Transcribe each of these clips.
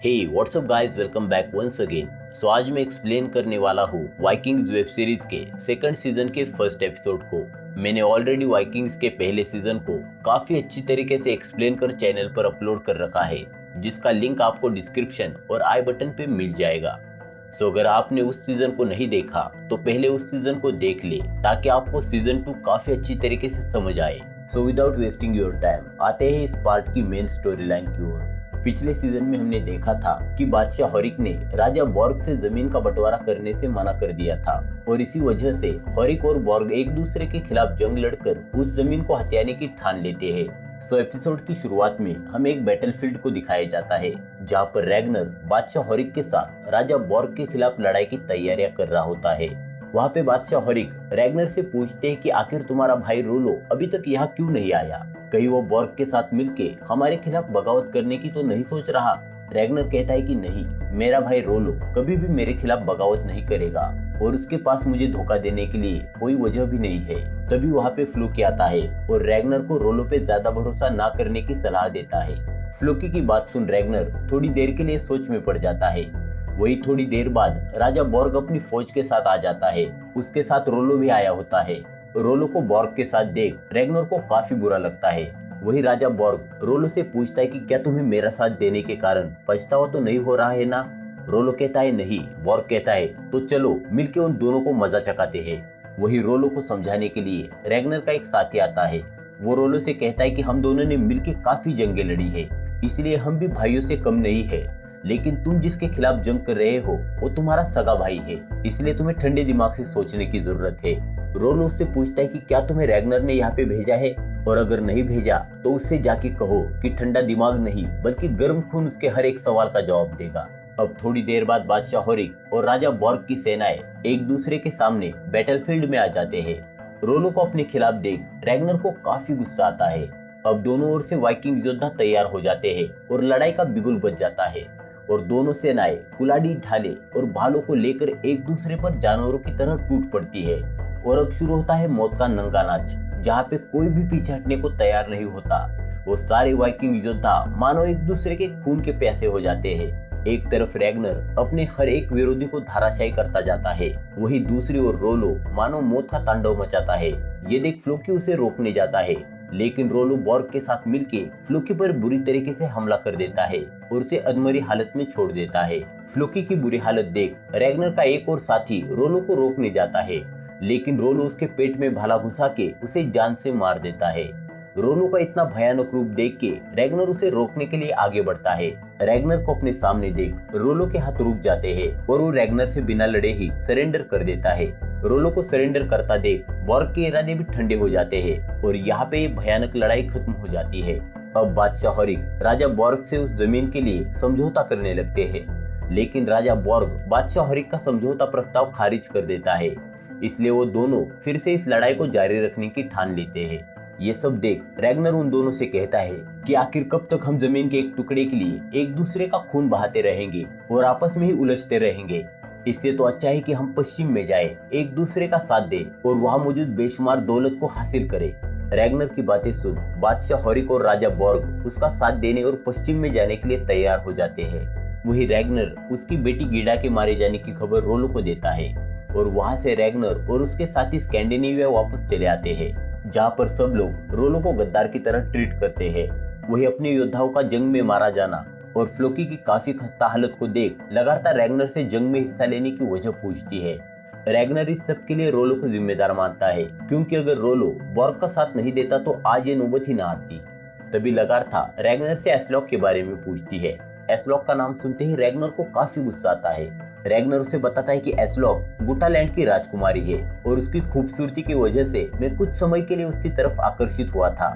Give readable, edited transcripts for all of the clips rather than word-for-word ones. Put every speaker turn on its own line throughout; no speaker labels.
हे what's up guys, welcome back once again. So आज मैं explain करने वाला हूँ वाइकिंग्स वेब सीरीज के सेकंड सीजन के फर्स्ट एपिसोड को। मैंने ऑलरेडी वाइकिंग्स के पहले सीजन को काफी अच्छी तरीके से एक्सप्लेन कर चैनल पर अपलोड कर रखा है, जिसका लिंक आपको डिस्क्रिप्शन और आई बटन पे मिल जाएगा। सो अगर आपने उस सीजन को नहीं देखा तो पहले उस सीजन को देख ले, ताकि आपको सीजन 2 काफी अच्छी तरीके से समझ आए। So without wasting your time आते हैं इस पार्ट की मेन स्टोरी लाइन की ओर। पिछले सीजन में हमने देखा था कि बादशाह हॉरिक ने राजा बॉर्ग से जमीन का बंटवारा करने से मना कर दिया था, और इसी वजह से हॉरिक और बॉर्ग एक दूसरे के खिलाफ जंग लड़कर उस जमीन को हथियाने की ठान लेते हैं। सो एपिसोड की शुरुआत में हमें एक बैटलफील्ड को दिखाया जाता है, जहाँ पर रैग्नर बादशाह हॉरिक के साथ राजा बॉर्ग के खिलाफ लड़ाई की तैयारियां कर रहा होता है। वहाँ पे बादशाह हॉरिक रैग्नर से पूछते हैं कि आखिर तुम्हारा भाई रोलो अभी तक यहाँ क्यों नहीं आया, कहीं वो बॉर्ग के साथ मिलके हमारे खिलाफ बगावत करने की तो नहीं सोच रहा। रैग्नर कहता है कि नहीं, मेरा भाई रोलो कभी भी मेरे खिलाफ बगावत नहीं करेगा, और उसके पास मुझे धोखा देने के लिए कोई वजह भी नहीं है। तभी वहाँ पे फ्लोकी आता है और रैग्नर को रोलो पे ज्यादा भरोसा ना करने की सलाह देता है। फ्लोकी की बात सुन रैग्नर थोड़ी देर के लिए सोच में पड़ जाता है। वही थोड़ी देर बाद राजा बॉर्ग अपनी फौज के साथ आ जाता है। उसके साथ रोलो भी आया होता है। रोलो को बॉर्ग के साथ देख रैग्नर को काफी बुरा लगता है। वही राजा बॉर्ग रोलो से पूछता है कि क्या तुम्हें मेरा साथ देने के कारण पछतावा तो नहीं हो रहा है ना। रोलो कहता है नहीं। बॉर्ग कहता है तो चलो मिलके उन दोनों को मजा चखाते हैं। वही रोलो को समझाने के लिए रैग्नर का एक साथी आता है। वो रोलो से कहता है कि हम दोनों ने मिलके काफी जंगें लड़ी है, इसलिए हम भी भाइयों से कम नहीं है, लेकिन तुम जिसके खिलाफ जंग कर रहे हो वो तुम्हारा सगा भाई है, इसलिए तुम्हें ठंडे दिमाग से सोचने की जरूरत है। रोलो उससे पूछता है कि क्या तुम्हें रैग्नर ने यहाँ पे भेजा है, और अगर नहीं भेजा तो उससे जाके कहो कि ठंडा दिमाग नहीं बल्कि गर्म खून उसके हर एक सवाल का जवाब देगा। अब थोड़ी देर बाद बादशाह हॉरिक और राजा बॉर्ग की सेनाएं एक दूसरे के सामने बैटलफील्ड में आ जाते हैं। रोलो को अपने खिलाफ देख रैग्नर को काफी गुस्सा आता है। अब दोनों ओर से वाइकिंग योद्धा तैयार हो जाते हैं और लड़ाई का बिगुल बज जाता है, और दोनों सेनाएं कुलाड़ी, ढाले और भालों को लेकर एक दूसरे पर जानवरों की तरह टूट पड़ती है। और अब शुरू होता है मौत का नंगा नाच, जहाँ पे कोई भी पीछे हटने को तैयार नहीं होता। वो सारे वाइकिंग योद्धा मानो एक दूसरे के खून के प्यासे हो जाते हैं। एक तरफ रैग्नर अपने हर एक विरोधी को धाराशायी करता जाता है, वही दूसरी ओर रोलो मानो मौत का तांडव मचाता है। ये देख फ्लोकी उसे रोकने जाता है, लेकिन रोलो बॉर्ग के साथ मिलके फ्लोकी पर बुरी तरीके से हमला कर देता है और उसे अधमरी हालत में छोड़ देता है। फ्लोकी की बुरी हालत देख रैग्नर का एक और साथी रोलो को रोकने जाता है, लेकिन रोलो उसके पेट में भाला घुसा के उसे जान से मार देता है। रोलो का इतना भयानक रूप देख के रैग्नर उसे रोकने के लिए आगे बढ़ता है। रैग्नर को अपने सामने देख रोलो के हाथ रुक जाते हैं और वो रैग्नर से बिना लड़े ही सरेंडर कर देता है। रोलो को सरेंडर करता देख बॉर्ग के इरादे भी ठंडे हो जाते हैं और यहाँ पे ये भयानक लड़ाई खत्म हो जाती है। अब बादशाह हॉरिक राजा बॉर्ग से उस जमीन के लिए समझौता करने लगते हैं, लेकिन राजा बॉर्ग बादशाह हॉरिक का समझौता प्रस्ताव खारिज कर देता है। इसलिए वो दोनों फिर से इस लड़ाई को जारी रखने की ठान लेते हैं। ये सब देख रैग्नर उन दोनों से कहता है कि आखिर कब तक हम जमीन के एक टुकड़े के लिए एक दूसरे का खून बहाते रहेंगे और आपस में ही उलझते रहेंगे। इससे तो अच्छा है कि हम पश्चिम में जाए, एक दूसरे का साथ दे और वहाँ मौजूद बेशुमार दौलत को हासिल करें। रैग्नर की बातें सुन बादशाह हॉरिक और राजा बॉर्ग उसका साथ देने और पश्चिम में जाने के लिए तैयार हो जाते हैं। वही रैग्नर उसकी बेटी गीडा के मारे जाने की खबर रोलो को देता है, और वहाँ से रैग्नर और उसके साथी स्कैंडिनेविया वापस चले आते हैं, जहाँ पर सब लोग रोलो को गद्दार की तरह ट्रीट करते हैं। वही अपने योद्धाओं का जंग में मारा जाना और फ्लोकी की काफी खस्ता हालत को देख लगातार रैग्नर से जंग में हिस्सा लेने की वजह पूछती है। रैग्नर इस सब के लिए रोलो को जिम्मेदार मानता है, क्योंकि अगर रोलो बॉर्ग का साथ नहीं देता तो आज ये नौबत ही ना आती। तभी लगातार रैग्नर से एस्लॉक के बारे में पूछती है। एस्लॉक का नाम सुनते ही रैग्नर को काफी गुस्सा आता है। रैग्नर उसे बताता है कि एस्लॉक गुटालैंड की राजकुमारी है और उसकी खूबसूरती की वजह से मैं कुछ समय के लिए उसकी तरफ आकर्षित हुआ था,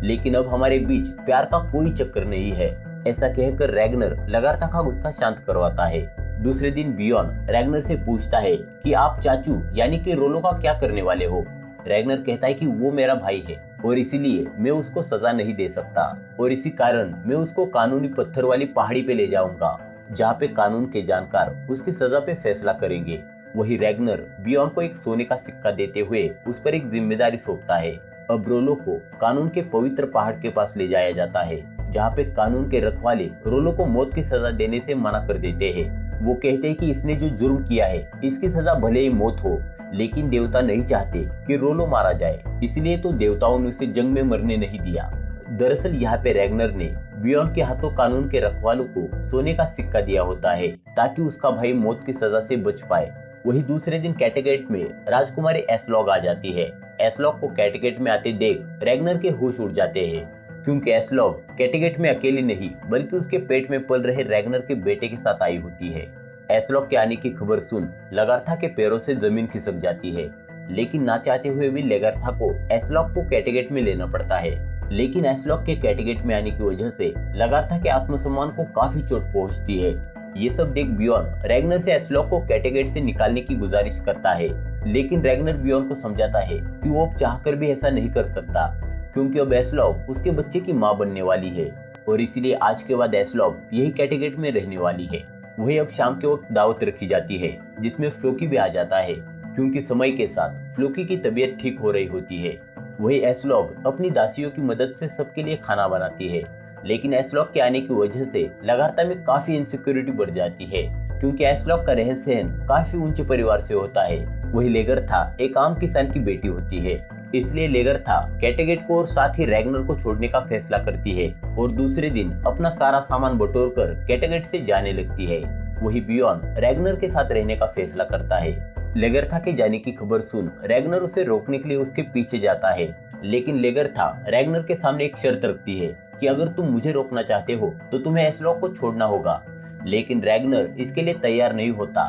लेकिन अब हमारे बीच प्यार का कोई चक्कर नहीं है। ऐसा कहकर रैग्नर लगातार का गुस्सा शांत करवाता है। दूसरे दिन बियॉन रैग्नर से पूछता है कि आप चाचू यानी कि रोलो का क्या करने वाले हो। रैग्नर कहता है कि वो मेरा भाई है और इसीलिए मैं उसको सजा नहीं दे सकता, और इसी कारण मैं उसको कानूनी पत्थर वाली पहाड़ी पे ले जाऊंगा, जहाँ पे कानून के जानकार उसकी सजा पे फैसला करेंगे। वही रैग्नर बियॉन को एक सोने का सिक्का देते हुए उस पर एक जिम्मेदारी सौंपता है। अब रोलो को कानून के पवित्र पहाड़ के पास ले जाया जाता है, जहाँ पे कानून के रखवाले रोलो को मौत की सजा देने से मना कर देते हैं। वो कहते हैं कि इसने जो जुर्म किया है इसकी सजा भले ही मौत हो, लेकिन देवता नहीं चाहते कि रोलो मारा जाए, इसलिए तो देवताओं ने उसे जंग में मरने नहीं दिया। दरअसल यहाँ पे रैग्नर ने बियॉन के हाथों कानून के रखवालों को सोने का सिक्का दिया होता है ताकि उसका भाई मौत की सजा से बच पाए। वही दूसरे दिन कैटगेट में राजकुमारी एस्लॉग आ जाती है। एस्लॉग को कैटगेट में आते देख रैग्नर के होश उड़ जाते हैं, क्योंकि एस्लॉग कैटगेट में अकेली नहीं बल्कि उसके पेट में पल रहे रैग्नर के बेटे के साथ आई होती है। एस्लॉग के आने की खबर सुन लगार्था के पैरों से जमीन खिसक जाती है, लेकिन ना चाहते हुए भी लगार्था को एस्लॉग को कैटगेट में लेना पड़ता है। लेकिन एस्लॉग के कैटगेट में आने की वजह से लगार्था के आत्मसम्मान को काफी चोट पहुंचती है। ये सब देख बियॉन रैग्नर से एस्लॉग को कैटगेट से निकालने की गुजारिश करता है, लेकिन रैग्नर बियॉन को समझाता है कि वो अब चाहकर भी ऐसा नहीं कर सकता, क्योंकि अब एस्लॉग उसके बच्चे की मां बनने वाली है और इसीलिए आज के बाद एस्लॉग यही कैटगेट में रहने वाली है। वही अब शाम के वक्त दावत रखी जाती है जिसमें फ्लोकी भी आ जाता है, क्योंकि समय के साथ फ्लोकी की तबीयत ठीक हो रही होती है। वही एस्लॉग अपनी दासियों की मदद से सबके लिए खाना बनाती है, लेकिन एस्लॉग के आने की वजह से लगार्था में काफी इनसिक्योरिटी बढ़ जाती है, क्योंकि एस्लॉग का रहन सहन काफी ऊंचे परिवार से होता है। वही लेगरथा एक आम किसान की बेटी होती है, इसलिए लेगरथा कैटगेट को और साथ ही रैग्नर को छोड़ने का फैसला करती है और दूसरे दिन अपना सारा सामान बटोरकर कैटगेट से जाने लगती है। वही बियॉन रैग्नर के साथ रहने का फैसला करता है। लेगरथा के जाने की खबर सुन रैग्नर उसे रोकने के लिए उसके पीछे जाता है, लेकिन लेगरथा रैग्नर के सामने एक शर्त रखती है कि अगर तुम मुझे रोकना चाहते हो तो तुम्हें एस्लॉग को छोड़ना होगा, लेकिन रैग्नर इसके लिए तैयार नहीं होता।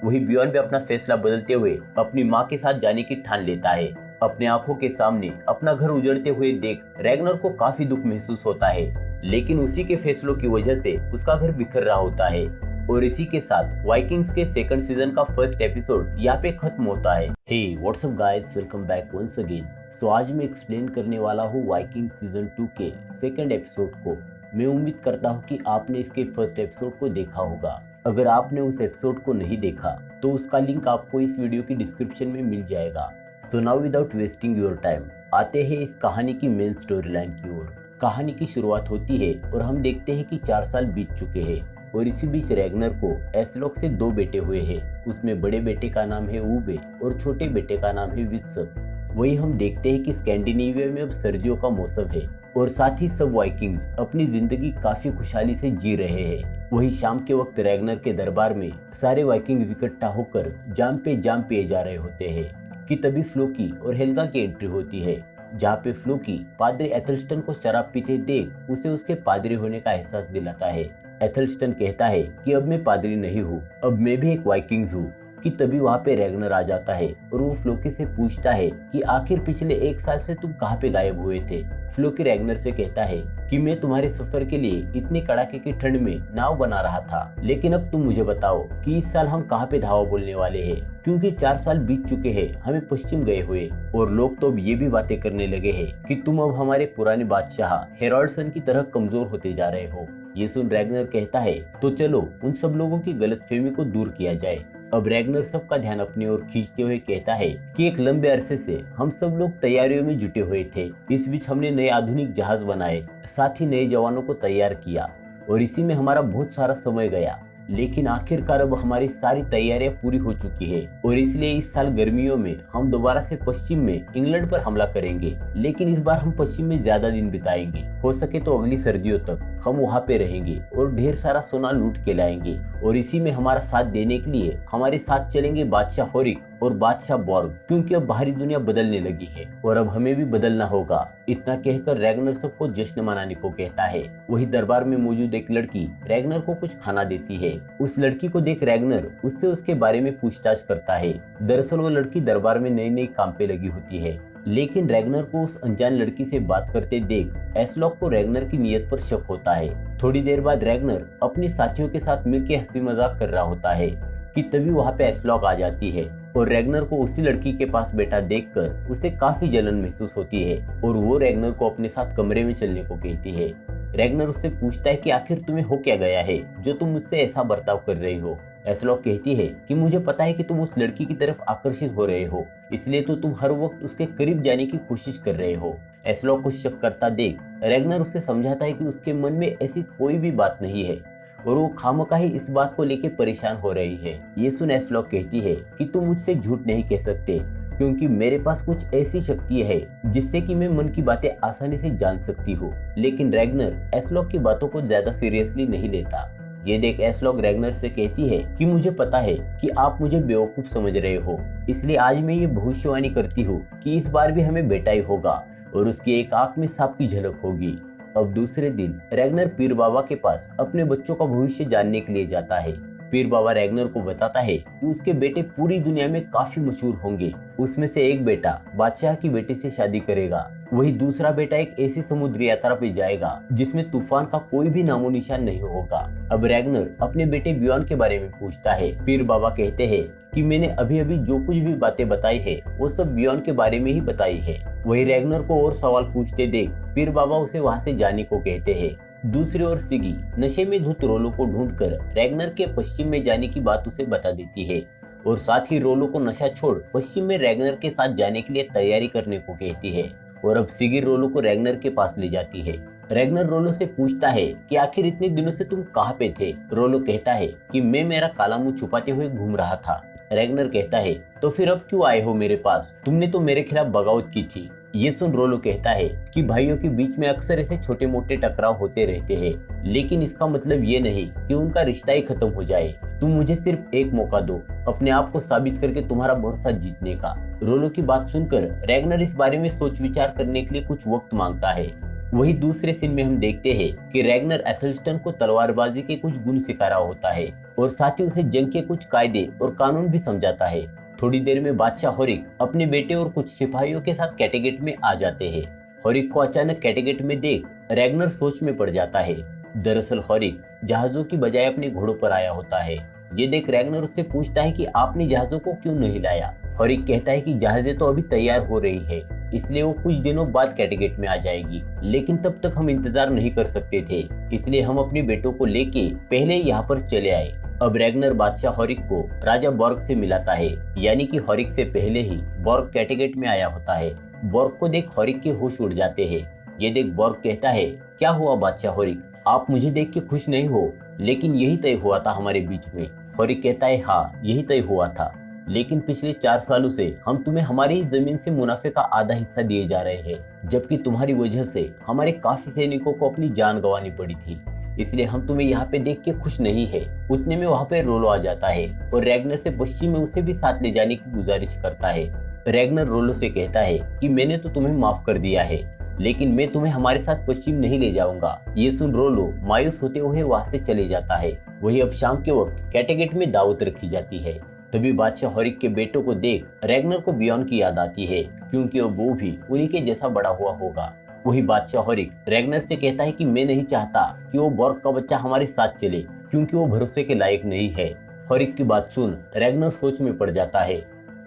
वही बियॉन भी अपना फैसला बदलते हुए अपनी माँ के साथ जाने की ठान लेता है। अपने आंखों के सामने अपना घर उजड़ते हुए देख रैग्नर को काफी दुख महसूस होता है, लेकिन उसी के फैसलों की वजह से उसका घर बिखर रहा होता है। और इसी के साथ वाइकिंग्स के सेकंड सीजन का फर्स्ट एपिसोड यहाँ पे खत्म होता है। Hey what's up guys, welcome back once again. So आज मैं एक्सप्लेन करने वाला हूँ वाइकिंग सीजन 2 के सेकंड एपिसोड को। मैं उम्मीद करता हूँ कि आपने इसके फर्स्ट एपिसोड को देखा होगा। अगर आपने उस एपिसोड को नहीं देखा तो उसका लिंक आपको इस वीडियो की डिस्क्रिप्शन में मिल जाएगा। So now without wasting your time आते हैं इस कहानी की मेन स्टोरी लाइन की ओर। कहानी की शुरुआत होती है और हम देखते हैं कि 4 साल बीत चुके हैं और इसी बीच रैग्नर को एस्लॉग से 2 बेटे हुए हैं। उसमें बड़े बेटे का नाम है ऊबे और छोटे बेटे का नाम है वित्सक। वही हम देखते हैं कि स्कैंडिनेविया में अब सर्दियों का मौसम है और साथ ही सब वाइकिंग्स अपनी जिंदगी काफी खुशहाली से जी रहे हैं। वही शाम के वक्त रैग्नर के दरबार में सारे वाइकिंग्स इकट्ठा होकर जाम पिए जा रहे होते हैं कि तभी फ्लोकी और हेल्गा की एंट्री होती है, जहाँ पे फ्लोकी पादरी एथलस्टन को शराब पीते देख उसे उसके पादरी होने का एहसास दिलाता है। एथलस्टन कहता है कि अब मैं पादरी नहीं हूँ, अब मैं भी एक वाइकिंग्स हूँ। कि तभी वहाँ पे रैग्नर आ जाता है और वो फ्लोकी से पूछता है कि आखिर पिछले 1 साल से तुम कहाँ पे गायब हुए थे। फ्लोकी रैग्नर से कहता है कि मैं तुम्हारे सफर के लिए इतनी कड़ाके की ठंड में नाव बना रहा था, लेकिन अब तुम मुझे बताओ कि इस साल हम कहाँ पे धावा बोलने वाले हैं, क्योंकि 4 साल बीत चुके हैं हमें पश्चिम गए हुए और लोग तो अब ये भी बातें करने लगे हैं कि तुम अब हमारे पुराने बादशाह हेरोल्डसन की तरह कमजोर होते जा रहे हो। ये सुन रैग्नर कहता है तो चलो उन सब लोगों की गलतफहमी को दूर किया जाए। अब रैग्नर सबका ध्यान अपनी ओर खींचते हुए कहता है कि एक लंबे अरसे से हम सब लोग तैयारियों में जुटे हुए थे। इस बीच हमने नए आधुनिक जहाज बनाए, साथ ही नए जवानों को तैयार किया और इसी में हमारा बहुत सारा समय गया, लेकिन आखिरकार अब हमारी सारी तैयारियां पूरी हो चुकी है और इसलिए इस साल गर्मियों में हम दोबारा से पश्चिम में इंग्लैंड पर हमला करेंगे, लेकिन इस बार हम पश्चिम में ज्यादा दिन बिताएंगे। हो सके तो अगली सर्दियों तक हम वहाँ पे रहेंगे और ढेर सारा सोना लूट के लाएंगे और इसी में हमारा साथ देने के लिए हमारे साथ चलेंगे बादशाह होरिक और बादशाह बॉर्ग, क्योंकि अब बाहरी दुनिया बदलने लगी है और अब हमें भी बदलना होगा। इतना कहकर रैग्नर सबको जश्न मनाने को कहता है। वही दरबार में मौजूद एक लड़की रैग्नर को कुछ खाना देती है। उस लड़की को देख रैग्नर उससे उसके बारे में पूछताछ करता है। दरअसल वो लड़की दरबार में नई नई काम पे लगी होती है, लेकिन रैग्नर को उस अनजान लड़की से बात करते देख एस्लॉग को रैग्नर की नीयत पर शक होता है। थोड़ी देर बाद रैग्नर अपने साथियों के साथ मिलकर हंसी मजाक कर रहा होता है कि तभी वहाँ पे एस्लॉग आ जाती है और रैग्नर को उसी लड़की के पास बैठा देखकर उसे काफी जलन महसूस होती है और वो रैग्नर को अपने साथ कमरे में चलने को कहती है। रैग्नर उससे पूछता है कि आखिर तुम्हें हो क्या गया है जो तुम मुझसे ऐसा बर्ताव कर रही हो। एस्लॉग कहती है कि मुझे पता है कि तुम उस लड़की की तरफ आकर्षित हो रहे हो, इसलिए तो तुम हर वक्त उसके करीब जाने की कोशिश कर रहे हो। एस्लॉक को शक करता देख रैग्नर उससे समझाता है कि उसके मन में ऐसी कोई भी बात नहीं है और वो खामखा ही इस बात को लेकर परेशान हो रही है। ये सुन एस्लॉक कहती है कि तुम मुझसे झूठ नहीं कह सकते, क्योंकि मेरे पास कुछ ऐसी शक्ति है जिससे कि मैं मन की बातें आसानी से जान सकती हूँ। लेकिन रैग्नर एस्लॉक की बातों को ज्यादा सीरियसली नहीं लेता। ये देख एस्लॉक रैग्नर से कहती है कि मुझे पता है कि आप मुझे बेवकूफ समझ रहे हो, इसलिए आज मैं ये भविष्यवाणी करती हूँ कि इस बार भी हमें बेटा ही होगा और उसकी एक आंख में सांप की झलक होगी। अब दूसरे दिन रैग्नर पीर बाबा के पास अपने बच्चों का भविष्य जानने के लिए जाता है। पीर बाबा रैग्नर को बताता है कि उसके बेटे पूरी दुनिया में काफी मशहूर होंगे। उसमें से एक बेटा बादशाह की बेटी से शादी करेगा, वही दूसरा बेटा एक ऐसी समुद्री यात्रा पे जाएगा जिसमें तूफान का कोई भी नामो निशान नहीं होगा। अब रैग्नर अपने बेटे बियॉन के बारे में पूछता है। पीर बाबा कहते हैं कि मैंने अभी अभी जो कुछ भी बातें बताई है वो सब बियॉन के बारे में ही बताई है। वही रैग्नर को और सवाल पूछते देख पीर बाबा उसे वहाँ से जाने को कहते हैं। दूसरी ओर सिगी नशे में धुत रोलो को ढूंढकर रैग्नर के पश्चिम में जाने की बात उसे बता देती है और साथ ही रोलो को नशा छोड़ पश्चिम में रैग्नर के साथ जाने के लिए तैयारी करने को कहती है। और अब सिगी रोलो को रैग्नर के पास ले जाती है। रैग्नर रोलो से पूछता है कि आखिर इतने दिनों से तुम कहाँ पे थे। रोलो कहता है कि मैं मेरा काला मुंह छुपाते हुए घूम रहा था। रैग्नर कहता है तो फिर अब क्यों आए हो मेरे पास, तुमने तो मेरे खिलाफ बगावत की थी। ये सुन रोलो कहता है कि भाइयों के बीच में अक्सर ऐसे छोटे मोटे टकराव होते रहते हैं, लेकिन इसका मतलब ये नहीं कि उनका रिश्ता ही खत्म हो जाए। तुम मुझे सिर्फ एक मौका दो अपने आप को साबित करके तुम्हारा भरोसा जीतने का। रोलो की बात सुनकर रैग्नर इस बारे में सोच विचार करने के लिए कुछ वक्त मांगता है। वही दूसरे सीन में हम देखते हैं कि रैग्नर एथेल्स्टन को तलवारबाजी के कुछ गुण सिखा रहा होता है और साथ ही उसे जंग के कुछ कायदे और कानून भी समझाता है। थोड़ी देर में बादशाह होरिक अपने बेटे और कुछ सिपाहियों के साथ कैटेगेट में आ जाते हैं। होरिक को अचानक कैटेगेट में देख रैग्नर सोच में पड़ जाता है। दरअसल होरिक जहाजों की बजाय अपने घोड़ों पर आया होता है। ये देख रैग्नर उससे पूछता है कि आपने जहाजों को क्यों नहीं लाया। होरिक कहता है कि जहाजें तो अभी तैयार हो रही है, इसलिए वो कुछ दिनों बाद कैटेगेट में आ जाएगी, लेकिन तब तक हम इंतजार नहीं कर सकते थे, इसलिए हम अपने बेटों को लेके पहले यहाँ पर चले आए। अब रैग्नर बादशाह होरिक को राजा बॉर्ग से मिलाता है, यानी कि होरिक से पहले ही बॉर्ग कैटेगेट में आया होता है। बॉर्ग को देख होरिक के होश उड़ जाते हैं। ये देख बॉर्ग कहता है क्या हुआ बादशाह होरिक, आप मुझे देख के खुश नहीं हो, लेकिन यही तय हुआ था हमारे बीच में। होरिक कहता है हाँ यही तय हुआ था, लेकिन पिछले 4 सालों से हम तुम्हें हमारी ही जमीन से मुनाफे का आधा हिस्सा दिए जा रहे हैं, जबकि तुम्हारी वजह से हमारे काफी सैनिकों को अपनी जान गंवानी पड़ी थी, इसलिए हम तुम्हें यहाँ पे देख के खुश नहीं है। उतने में वहाँ पे रोलो आ जाता है और रैग्नर से पश्चिम में उसे भी साथ ले जाने की गुजारिश करता है। रैग्नर रोलो से कहता है कि मैंने तो तुम्हें माफ कर दिया है, लेकिन मैं तुम्हें हमारे साथ पश्चिम नहीं ले जाऊंगा। ये सुन रोलो मायूस होते हुए वहाँ से चले जाता है। वही अब शाम के वक्त कैटेगेट में दावत रखी जाती है। तभी बादशाह होरिक के बेटों को देख रैग्नर को बियॉन की याद आती है, क्योंकि अब वो भी उन्हीं के जैसा बड़ा हुआ होगा। वही बादशाह होरिक रैग्नर से कहता है कि मैं नहीं चाहता कि वो बॉर्ग का बच्चा हमारे साथ चले, क्योंकि वो भरोसे के लायक नहीं है। होरिक की बात सुन रैग्नर सोच में पड़ जाता है।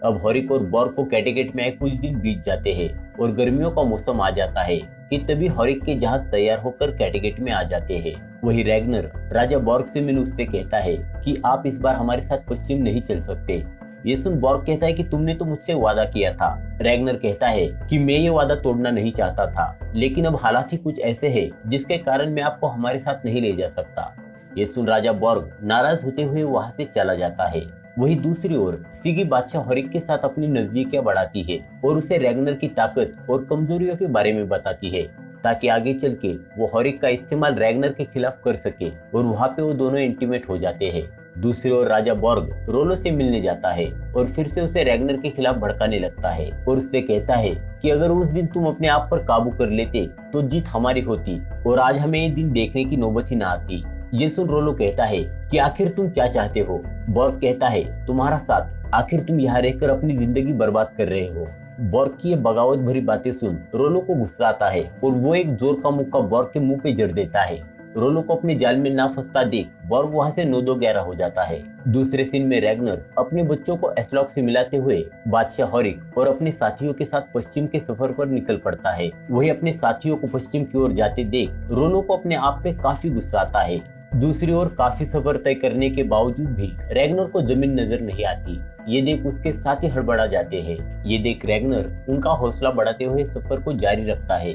अब होरिक और बॉर्ग को कैटेगेट में आए कुछ दिन बीत जाते हैं और गर्मियों का मौसम आ जाता है कि तभी होरिक के जहाज तैयार होकर कैटेगेट में आ जाते हैं। वही रैग्नर राजा बॉर्ग से मिल उससे कहता है कि आप इस बार हमारे साथ पश्चिम नहीं चल सकते। ये सुन बॉर्ग कहता है कि तुमने तो मुझसे वादा किया था। रैग्नर कहता है कि मैं ये वादा तोड़ना नहीं चाहता था, लेकिन अब हालात ही कुछ ऐसे हैं जिसके कारण मैं आपको हमारे साथ नहीं ले जा सकता। ये सुन राजा बॉर्ग नाराज होते हुए वहां से चला जाता है। वही दूसरी ओर सिगी बादशाह होरिक के साथ अपनी नजदीकियां बढ़ाती है और उसे रैग्नर की ताकत और कमजोरियों के बारे में बताती है, ताकि आगे चल के वो होरिक का इस्तेमाल रैग्नर के खिलाफ कर सके, और वहाँ पे वो दोनों इंटीमेट हो जाते हैं। दूसरी ओर राजा बॉर्ग रोलो से मिलने जाता है और फिर से उसे रैग्नर के खिलाफ भड़काने लगता है और उससे कहता है कि अगर उस दिन तुम अपने आप पर काबू कर लेते तो जीत हमारी होती और आज हमें ये दिन देखने की नौबत ही ना आती। ये सुन रोलो कहता है कि आखिर तुम क्या चाहते हो। बॉर्ग कहता है तुम्हारा साथ, आखिर तुम यहाँ रहकर अपनी जिंदगी बर्बाद कर रहे हो। बॉर्ग की ये बगावत भरी बातें सुन रोलो को गुस्सा आता है और वो एक जोर का मुक्का बॉर्ग के मुंह पे जड़ देता है। रोलो को अपने जाल में ना फंसता देख बॉर्ग वहाँ से 9-2-11 हो जाता है। दूसरे सीन में रैग्नर अपने बच्चों को एस्लॉक से मिलाते हुए बादशाह होरिक और अपने साथियों के साथ पश्चिम के सफर पर निकल पड़ता है। वही अपने साथियों को पश्चिम की ओर जाते देख रोलो को अपने आप पे काफी गुस्सा आता है। दूसरी ओर काफी सफर तय करने के बावजूद भी रैग्नर को जमीन नजर नहीं आती। ये देख उसके साथी हड़बड़ा जाते हैं। ये देख रैग्नर उनका हौसला बढ़ाते हुए सफर को जारी रखता है,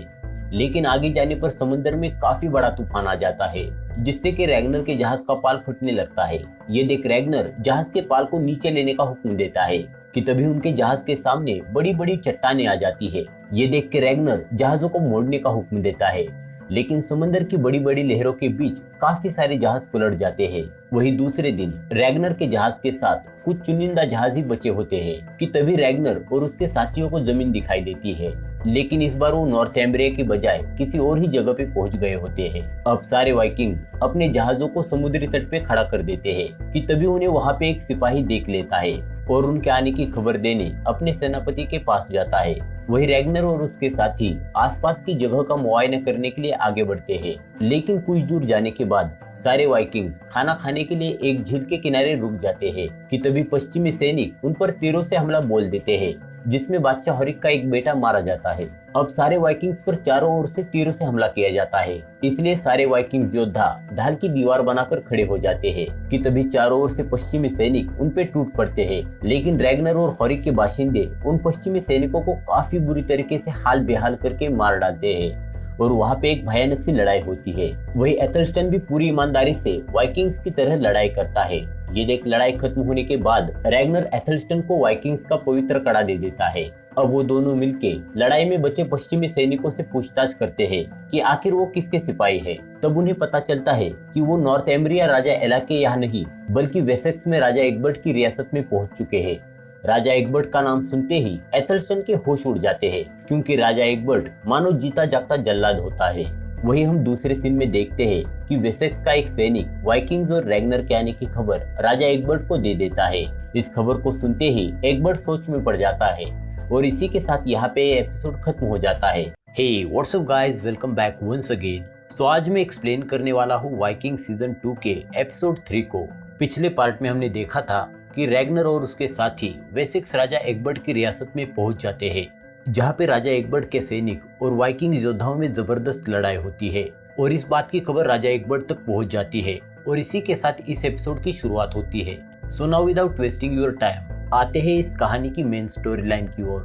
लेकिन आगे जाने पर समुद्र में काफी बड़ा तूफान आ जाता है, जिससे कि रैग्नर के जहाज का पाल फटने लगता है। ये देख रैग्नर जहाज के पाल को नीचे लेने का हुक्म देता है कि तभी उनके जहाज के सामने बड़ी बड़ी चट्टानें आ जाती है। ये देख के रैग्नर जहाजों को मोड़ने का हुक्म देता है, लेकिन समुद्र की बड़ी बड़ी लहरों के बीच काफी सारे जहाज पलट जाते हैं। वही दूसरे दिन रैग्नर के जहाज के साथ कुछ चुनिंदा जहाज ही बचे होते हैं कि तभी रैग्नर और उसके साथियों को जमीन दिखाई देती है, लेकिन इस बार वो नॉर्थम्ब्रिया की बजाय किसी और ही जगह पे पहुंच गए होते हैं। अब सारे वाइकिंग्स अपने जहाजों को समुद्री तट पे खड़ा कर देते हैं कि तभी उन्हें वहां पे एक सिपाही देख लेता है और उनके आने की खबर देने अपने सेनापति के पास जाता है। वही रैग्नर और उसके साथी आसपास की जगह का मुआयना करने के लिए आगे बढ़ते हैं, लेकिन कुछ दूर जाने के बाद सारे वाइकिंग्स खाना खाने के लिए एक झील के किनारे रुक जाते हैं कि तभी पश्चिमी सैनिक उन पर तीरों से हमला बोल देते हैं, जिसमें बादशाह हॉरिक का एक बेटा मारा जाता है। अब सारे वाइकिंग्स पर चारों ओर से तीरों से हमला किया जाता है, इसलिए सारे वाइकिंग्स योद्धा ढाल की दीवार बनाकर खड़े हो जाते हैं कि तभी चारों ओर से पश्चिमी सैनिक उन पे टूट पड़ते हैं, लेकिन रैग्नर और हॉरिक के बाशिंदे उन पश्चिमी सैनिकों को काफी बुरी तरीके से हाल बेहाल करके मार डालते हैं और वहाँ पे एक भयानक सी लड़ाई होती है। वही एथलस्टन भी पूरी ईमानदारी से वाइकिंग्स की तरह लड़ाई करता है। ये देख लड़ाई खत्म होने के बाद रैग्नर एथलस्टन को वाइकिंग्स का पवित्र कड़ा दे देता है। अब वो दोनों मिलके लड़ाई में बचे पश्चिमी सैनिकों से पूछताछ करते हैं कि आखिर वो किसके सिपाही है। तब उन्हें पता चलता है कि वो नॉर्थम्ब्रिया राजा एला के यहाँ नहीं बल्कि वेसेक्स में राजा एग्बर्ट की रियासत में पहुंच चुके हैं। राजा एग्बर्ट का नाम सुनते ही एथलस्टन के होश उड़ जाते हैं, क्योंकि राजा एग्बर्ट मानो जीता जागता जल्लाद होता है। वही हम दूसरे सीन में देखते हैं कि वेसेक्स का एक सैनिक वाइकिंग्स और रैग्नर के आने की खबर राजा एग्बर्ट को दे देता है। इस खबर को सुनते ही एग्बर्ट सोच में पड़ जाता है और इसी के साथ यहाँ पे एपिसोड खत्म हो जाता है। Hey what's up guys, welcome back once again. So आज मैं एक्सप्लेन करने वाला हूँ वाइकिंग सीजन 2 के एपिसोड 3 को। पिछले पार्ट में हमने देखा था कि रैग्नर और उसके साथी वेसेक्स राजा एग्बर्ट की रियासत में पहुंच जाते हैं, जहां पे राजा एग्बर्ट के सैनिक और वाइकिंग योद्धाओं में जबरदस्त लड़ाई होती है और इस बात की खबर राजा एग्बर्ट तक पहुंच जाती है और इसी के साथ इस एपिसोड की शुरुआत होती है। So now without wasting your time आते हैं इस कहानी की मेन स्टोरी लाइन की ओर।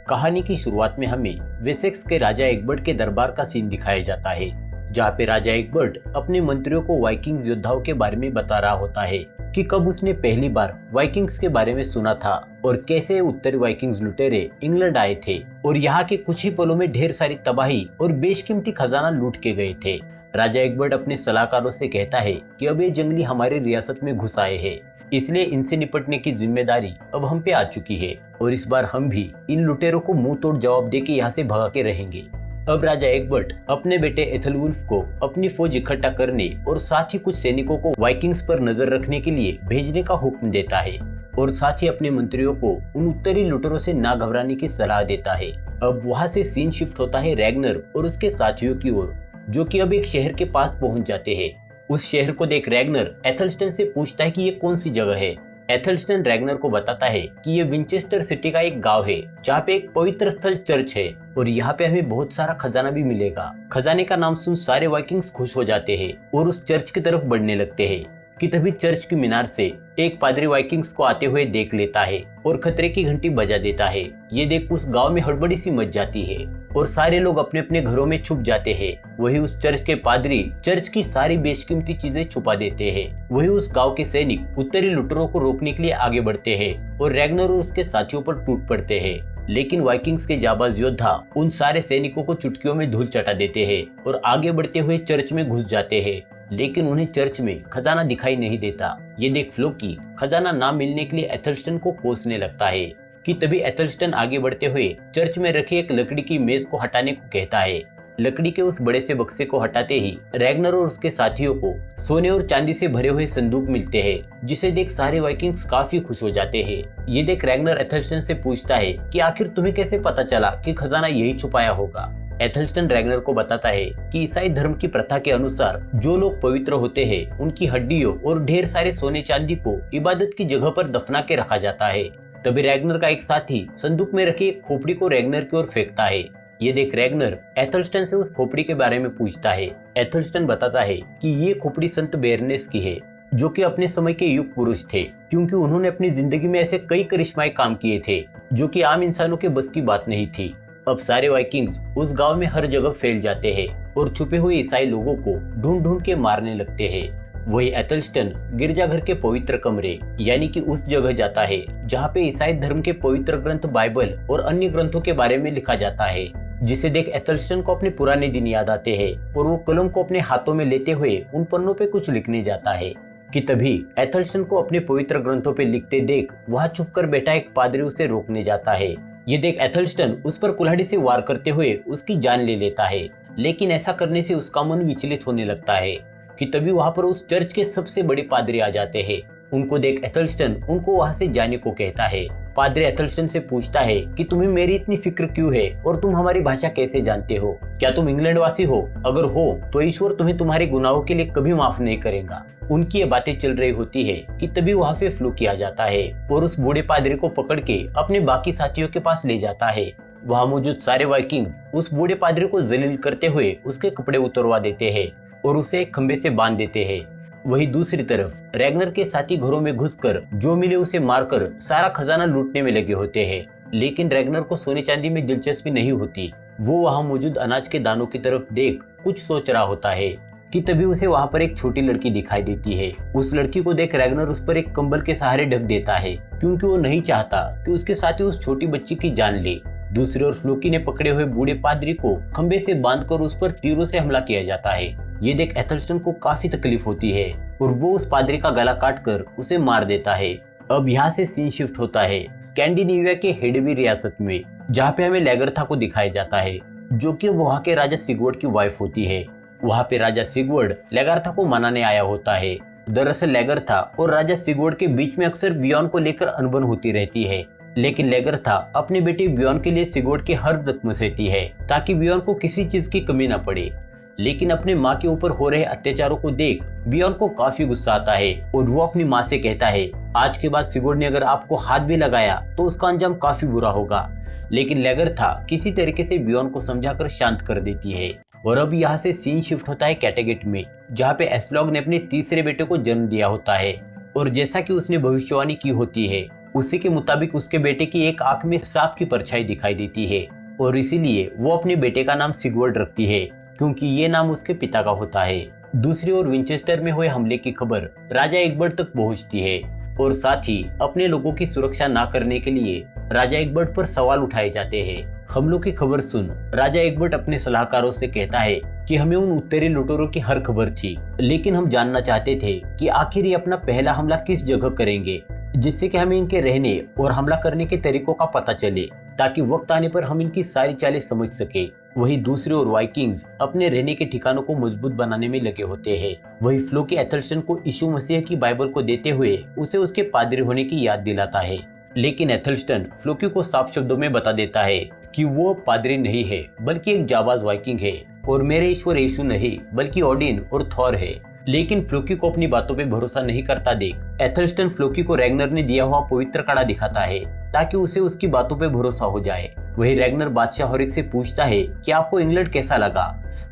कहानी की शुरुआत में हमें वेसेक्स के राजा एग्बर्ट के दरबार का सीन दिखाया जाता है, जहाँ पे राजा एग्बर्ट अपने मंत्रियों को वाइकिंग्स योद्धाओं के बारे में बता रहा होता है कि कब उसने पहली बार वाइकिंग्स के बारे में सुना था और कैसे उत्तरी वाइकिंग्स लुटेरे इंग्लैंड आए थे और यहाँ के कुछ ही पलों में ढेर सारी तबाही और बेशकीमती खजाना लूट के गए थे। राजा एग्बर्ट अपने सलाहकारों से कहता है कि अब ये जंगली हमारी रियासत में घुस आए हैं, इसलिए इनसे निपटने की जिम्मेदारी अब हम पे आ चुकी है और इस बार हम भी इन लुटेरों को मुंह तोड़ जवाब दे के यहाँ से भगा के रहेंगे। अब राजा एग्बर्ट अपने बेटे एथलवुल्फ को अपनी फौज इकट्ठा करने और साथ ही कुछ सैनिकों को वाइकिंग्स पर नजर रखने के लिए भेजने का हुक्म देता है और साथ ही अपने मंत्रियों को उन उत्तरी लुटेरों से ना घबराने की सलाह देता है। अब वहां से सीन शिफ्ट होता है रैग्नर और उसके साथियों की ओर, जो कि अब एक शहर के पास पहुंच जाते हैं। उस शहर को देख रैग्नर एथलस्टन से पूछता है कि ये कौन सी जगह है। एथलस्टन रैग्नर को बताता है कि ये विंचेस्टर सिटी का एक गांव है, जहाँ पे एक पवित्र स्थल चर्च है और यहाँ पे हमें बहुत सारा खजाना भी मिलेगा। खजाने का नाम सुन सारे वाइकिंग्स खुश हो जाते हैं और उस चर्च की तरफ बढ़ने लगते हैं कि तभी चर्च की मीनार से एक पादरी वाइकिंग्स को आते हुए देख लेता है और खतरे की घंटी बजा देता है। ये देख उस गांव में हड़बड़ी सी मच जाती है और सारे लोग अपने अपने घरों में छुप जाते हैं। वही उस चर्च के पादरी चर्च की सारी बेशकीमती चीजें छुपा देते हैं। वही उस गांव के सैनिक उत्तरी लुटेरों को रोकने के लिए आगे बढ़ते हैं और रैग्नर और उसके साथियों पर टूट पड़ते हैं, लेकिन वाइकिंग्स के जाबाज योद्धा उन सारे सैनिकों को चुटकियों में धूल चटा देते हैं और आगे बढ़ते हुए चर्च में घुस जाते हैं, लेकिन उन्हें चर्च में खजाना दिखाई नहीं देता। ये देख फ्लोकी खजाना ना मिलने के लिए एथलस्टन को कोसने लगता है कि तभी एथलस्टन आगे बढ़ते हुए चर्च में रखी एक लकड़ी की मेज को हटाने को कहता है। लकड़ी के उस बड़े से बक्से को हटाते ही रैग्नर और उसके साथियों को सोने और चांदी से भरे हुए संदूक मिलते हैं, जिसे देख सारे वाइकिंग्स काफी खुश हो जाते हैं। ये देख रैग्नर एथलस्टन से पूछता है कि आखिर तुम्हें कैसे पता चला कि खजाना यही छुपाया होगा। एथलस्टन रैग्नर को बताता है कि ईसाई धर्म की प्रथा के अनुसार जो लोग पवित्र होते हैं उनकी हड्डियों और ढेर सारे सोने चांदी को इबादत की जगह पर दफना के रखा जाता है। तभी रैग्नर का एक साथी संदूक में रखी एक खोपड़ी को रैग्नर की ओर फेंकता है ये देख रैग्नर एथलस्टन से उस खोपड़ी के बारे में पूछता है। एथलस्टन बताता है कि ये खोपड़ी संत बेरनेस की है, जो कि अपने समय के युग पुरुष थे, क्योंकि उन्होंने अपनी जिंदगी में ऐसे कई करिश्माई काम किए थे जो कि आम इंसानों के बस की बात नहीं थी। अब सारे वाइकिंग्स उस गांव में हर जगह फैल जाते हैं और छुपे हुए ईसाई लोगों को ढूंढ ढूंढ के मारने लगते हैं। वही एथलस्टन गिरजाघर के पवित्र कमरे यानी कि उस जगह जाता है जहाँ पे ईसाई धर्म के पवित्र ग्रंथ बाइबल और अन्य ग्रंथों के बारे में लिखा जाता है, जिसे देख एथलस्टन को अपने पुराने दिन याद आते हैं और वो कलम को अपने हाथों में लेते हुए उन पन्नों पे कुछ लिखने जाता है कि तभी एथलस्टन को अपने पवित्र ग्रंथों पे लिखते देख वहाँ छुपकर बैठा एक पादरी उसे रोकने जाता है। ये देख एथलस्टन उस पर कुल्हाड़ी से वार करते हुए उसकी जान ले लेता है, लेकिन ऐसा करने से उसका मन विचलित होने लगता है कि तभी वहाँ पर उस चर्च के सबसे बड़े पादरी आ जाते हैं। उनको देख एथलस्टन उनको वहाँ से जाने को कहता है। पादरी एथलस्टन से पूछता है कि तुम्हें मेरी इतनी फिक्र क्यों है और तुम हमारी भाषा कैसे जानते हो? क्या तुम इंग्लैंड वासी हो? अगर हो तो ईश्वर तुम्हें तुम्हारे गुनाहों के लिए कभी माफ नहीं करेगा। उनकी ये बातें चल रही होती है कि तभी वहाँ पे फ्लूकी आ जाता है और उस बूढ़े पादरी को पकड़ के अपने बाकी साथियों के पास ले जाता है। वहाँ मौजूद सारे वाइकिंग्स उस बूढ़े पादरी को जलील करते हुए उसके कपड़े उतरवा देते हैं और उसे एक खंबे से बांध देते हैं। वही दूसरी तरफ रैग्नर के साथी घरों में घुसकर जो मिले उसे मारकर सारा खजाना लूटने में लगे होते हैं, लेकिन रैग्नर को सोने चांदी में दिलचस्पी नहीं होती। वो वहाँ मौजूद अनाज के दानों की तरफ देख कुछ सोच रहा होता है कि तभी उसे वहाँ पर एक छोटी लड़की दिखाई देती है। उस लड़की को देख रैग्नर उस पर एक कंबल के सहारे ढक देता है, क्योंकि वो नहीं चाहता कि उसके साथी उस छोटी बच्ची की जान ले। दूसरी ओर फ्लोकी ने पकड़े हुए बूढ़े पादरी को खंबे से बांधकर उस पर तीरों से हमला किया जाता है। ये देख एथलस्टन को काफी तकलीफ होती है और वो उस पादरी का गला काटकर उसे मार देता है। अब यहाँ से सीन शिफ्ट होता है स्कैंडिनेविया के हेडवी रियासत में, जहाँ पे हमें लैगर्था को दिखाया जाता है, जो कि वहाँ के राजा सिगवर्ड की वाइफ होती है। वहाँ पे राजा सिगवर्ड लैगर्था को मनाने आया होता है। दरअसल लैगर्था और राजा सिगवर्ड के बीच में अक्सर बियॉन को लेकर अनबन होती रहती है, लेकिन लैगर्था अपने बेटे बियॉन के लिए सिगवर्ड के हर जख्म सहती है ताकि बियॉन को किसी चीज की कमी न पड़े। लेकिन अपने माँ के ऊपर हो रहे अत्याचारों को देख बियॉन को काफी गुस्सा आता है और वो अपनी माँ से कहता है, आज के बाद सिगवर्ड ने अगर आपको हाथ भी लगाया तो उसका अंजाम काफी बुरा होगा। लेकिन लैगर्था किसी तरीके से बियॉन को समझाकर शांत कर देती है। और अब यहाँ से सीन शिफ्ट होता है कैटेगेट में, जहाँ पे एस्लॉग ने अपने तीसरे बेटे को जन्म दिया होता है और जैसा कि उसने भविष्यवाणी की होती है उसी के मुताबिक उसके बेटे की एक आंख में सांप की परछाई दिखाई देती है और इसीलिए वो अपने बेटे का नाम सिगवर्ड रखती है, क्योंकि ये नाम उसके पिता का होता है। दूसरी ओर विंचेस्टर में हुए हमले की खबर राजा एग्बर्ट तक पहुंचती है और साथ ही अपने लोगों की सुरक्षा न करने के लिए राजा एग्बर्ट पर सवाल उठाए जाते हैं। हमलों की खबर सुन राजा एग्बर्ट अपने सलाहकारों से कहता है कि हमें उन उत्तरी लुटेरों की हर खबर थी, लेकिन हम जानना चाहते थे कि आखिर ये अपना पहला हमला किस जगह करेंगे, जिससे कि हमें इनके रहने और हमला करने के तरीकों का पता चले, ताकि वक्त आने पर हम इनकी सारी चालें समझ सके। वही दूसरी ओर वाइकिंग्स अपने रहने के ठिकानों को मजबूत बनाने में लगे होते हैं। वही फ्लोकी एथलस्टन को यीशु मसीह की बाइबल को देते हुए उसे उसके पादरी होने की याद दिलाता है, लेकिन एथलस्टन फ्लोकी को साफ शब्दों में बता देता है कि वो पादरी नहीं है बल्कि एक जाबाज वाइकिंग है और मेरे ईश्वर यीशु नहीं बल्कि ओडिन और थॉर है। लेकिन फ्लोकी को अपनी बातों पे भरोसा नहीं करता देख एथलस्टन फ्लोकी को रैग्नर ने दिया हुआ पवित्र कड़ा दिखाता है ताकि उसे उसकी बातों पे भरोसा हो जाए। वही रैग्नर बादशाह हॉरिक से पूछता है कि आपको इंग्लैंड कैसा लगा।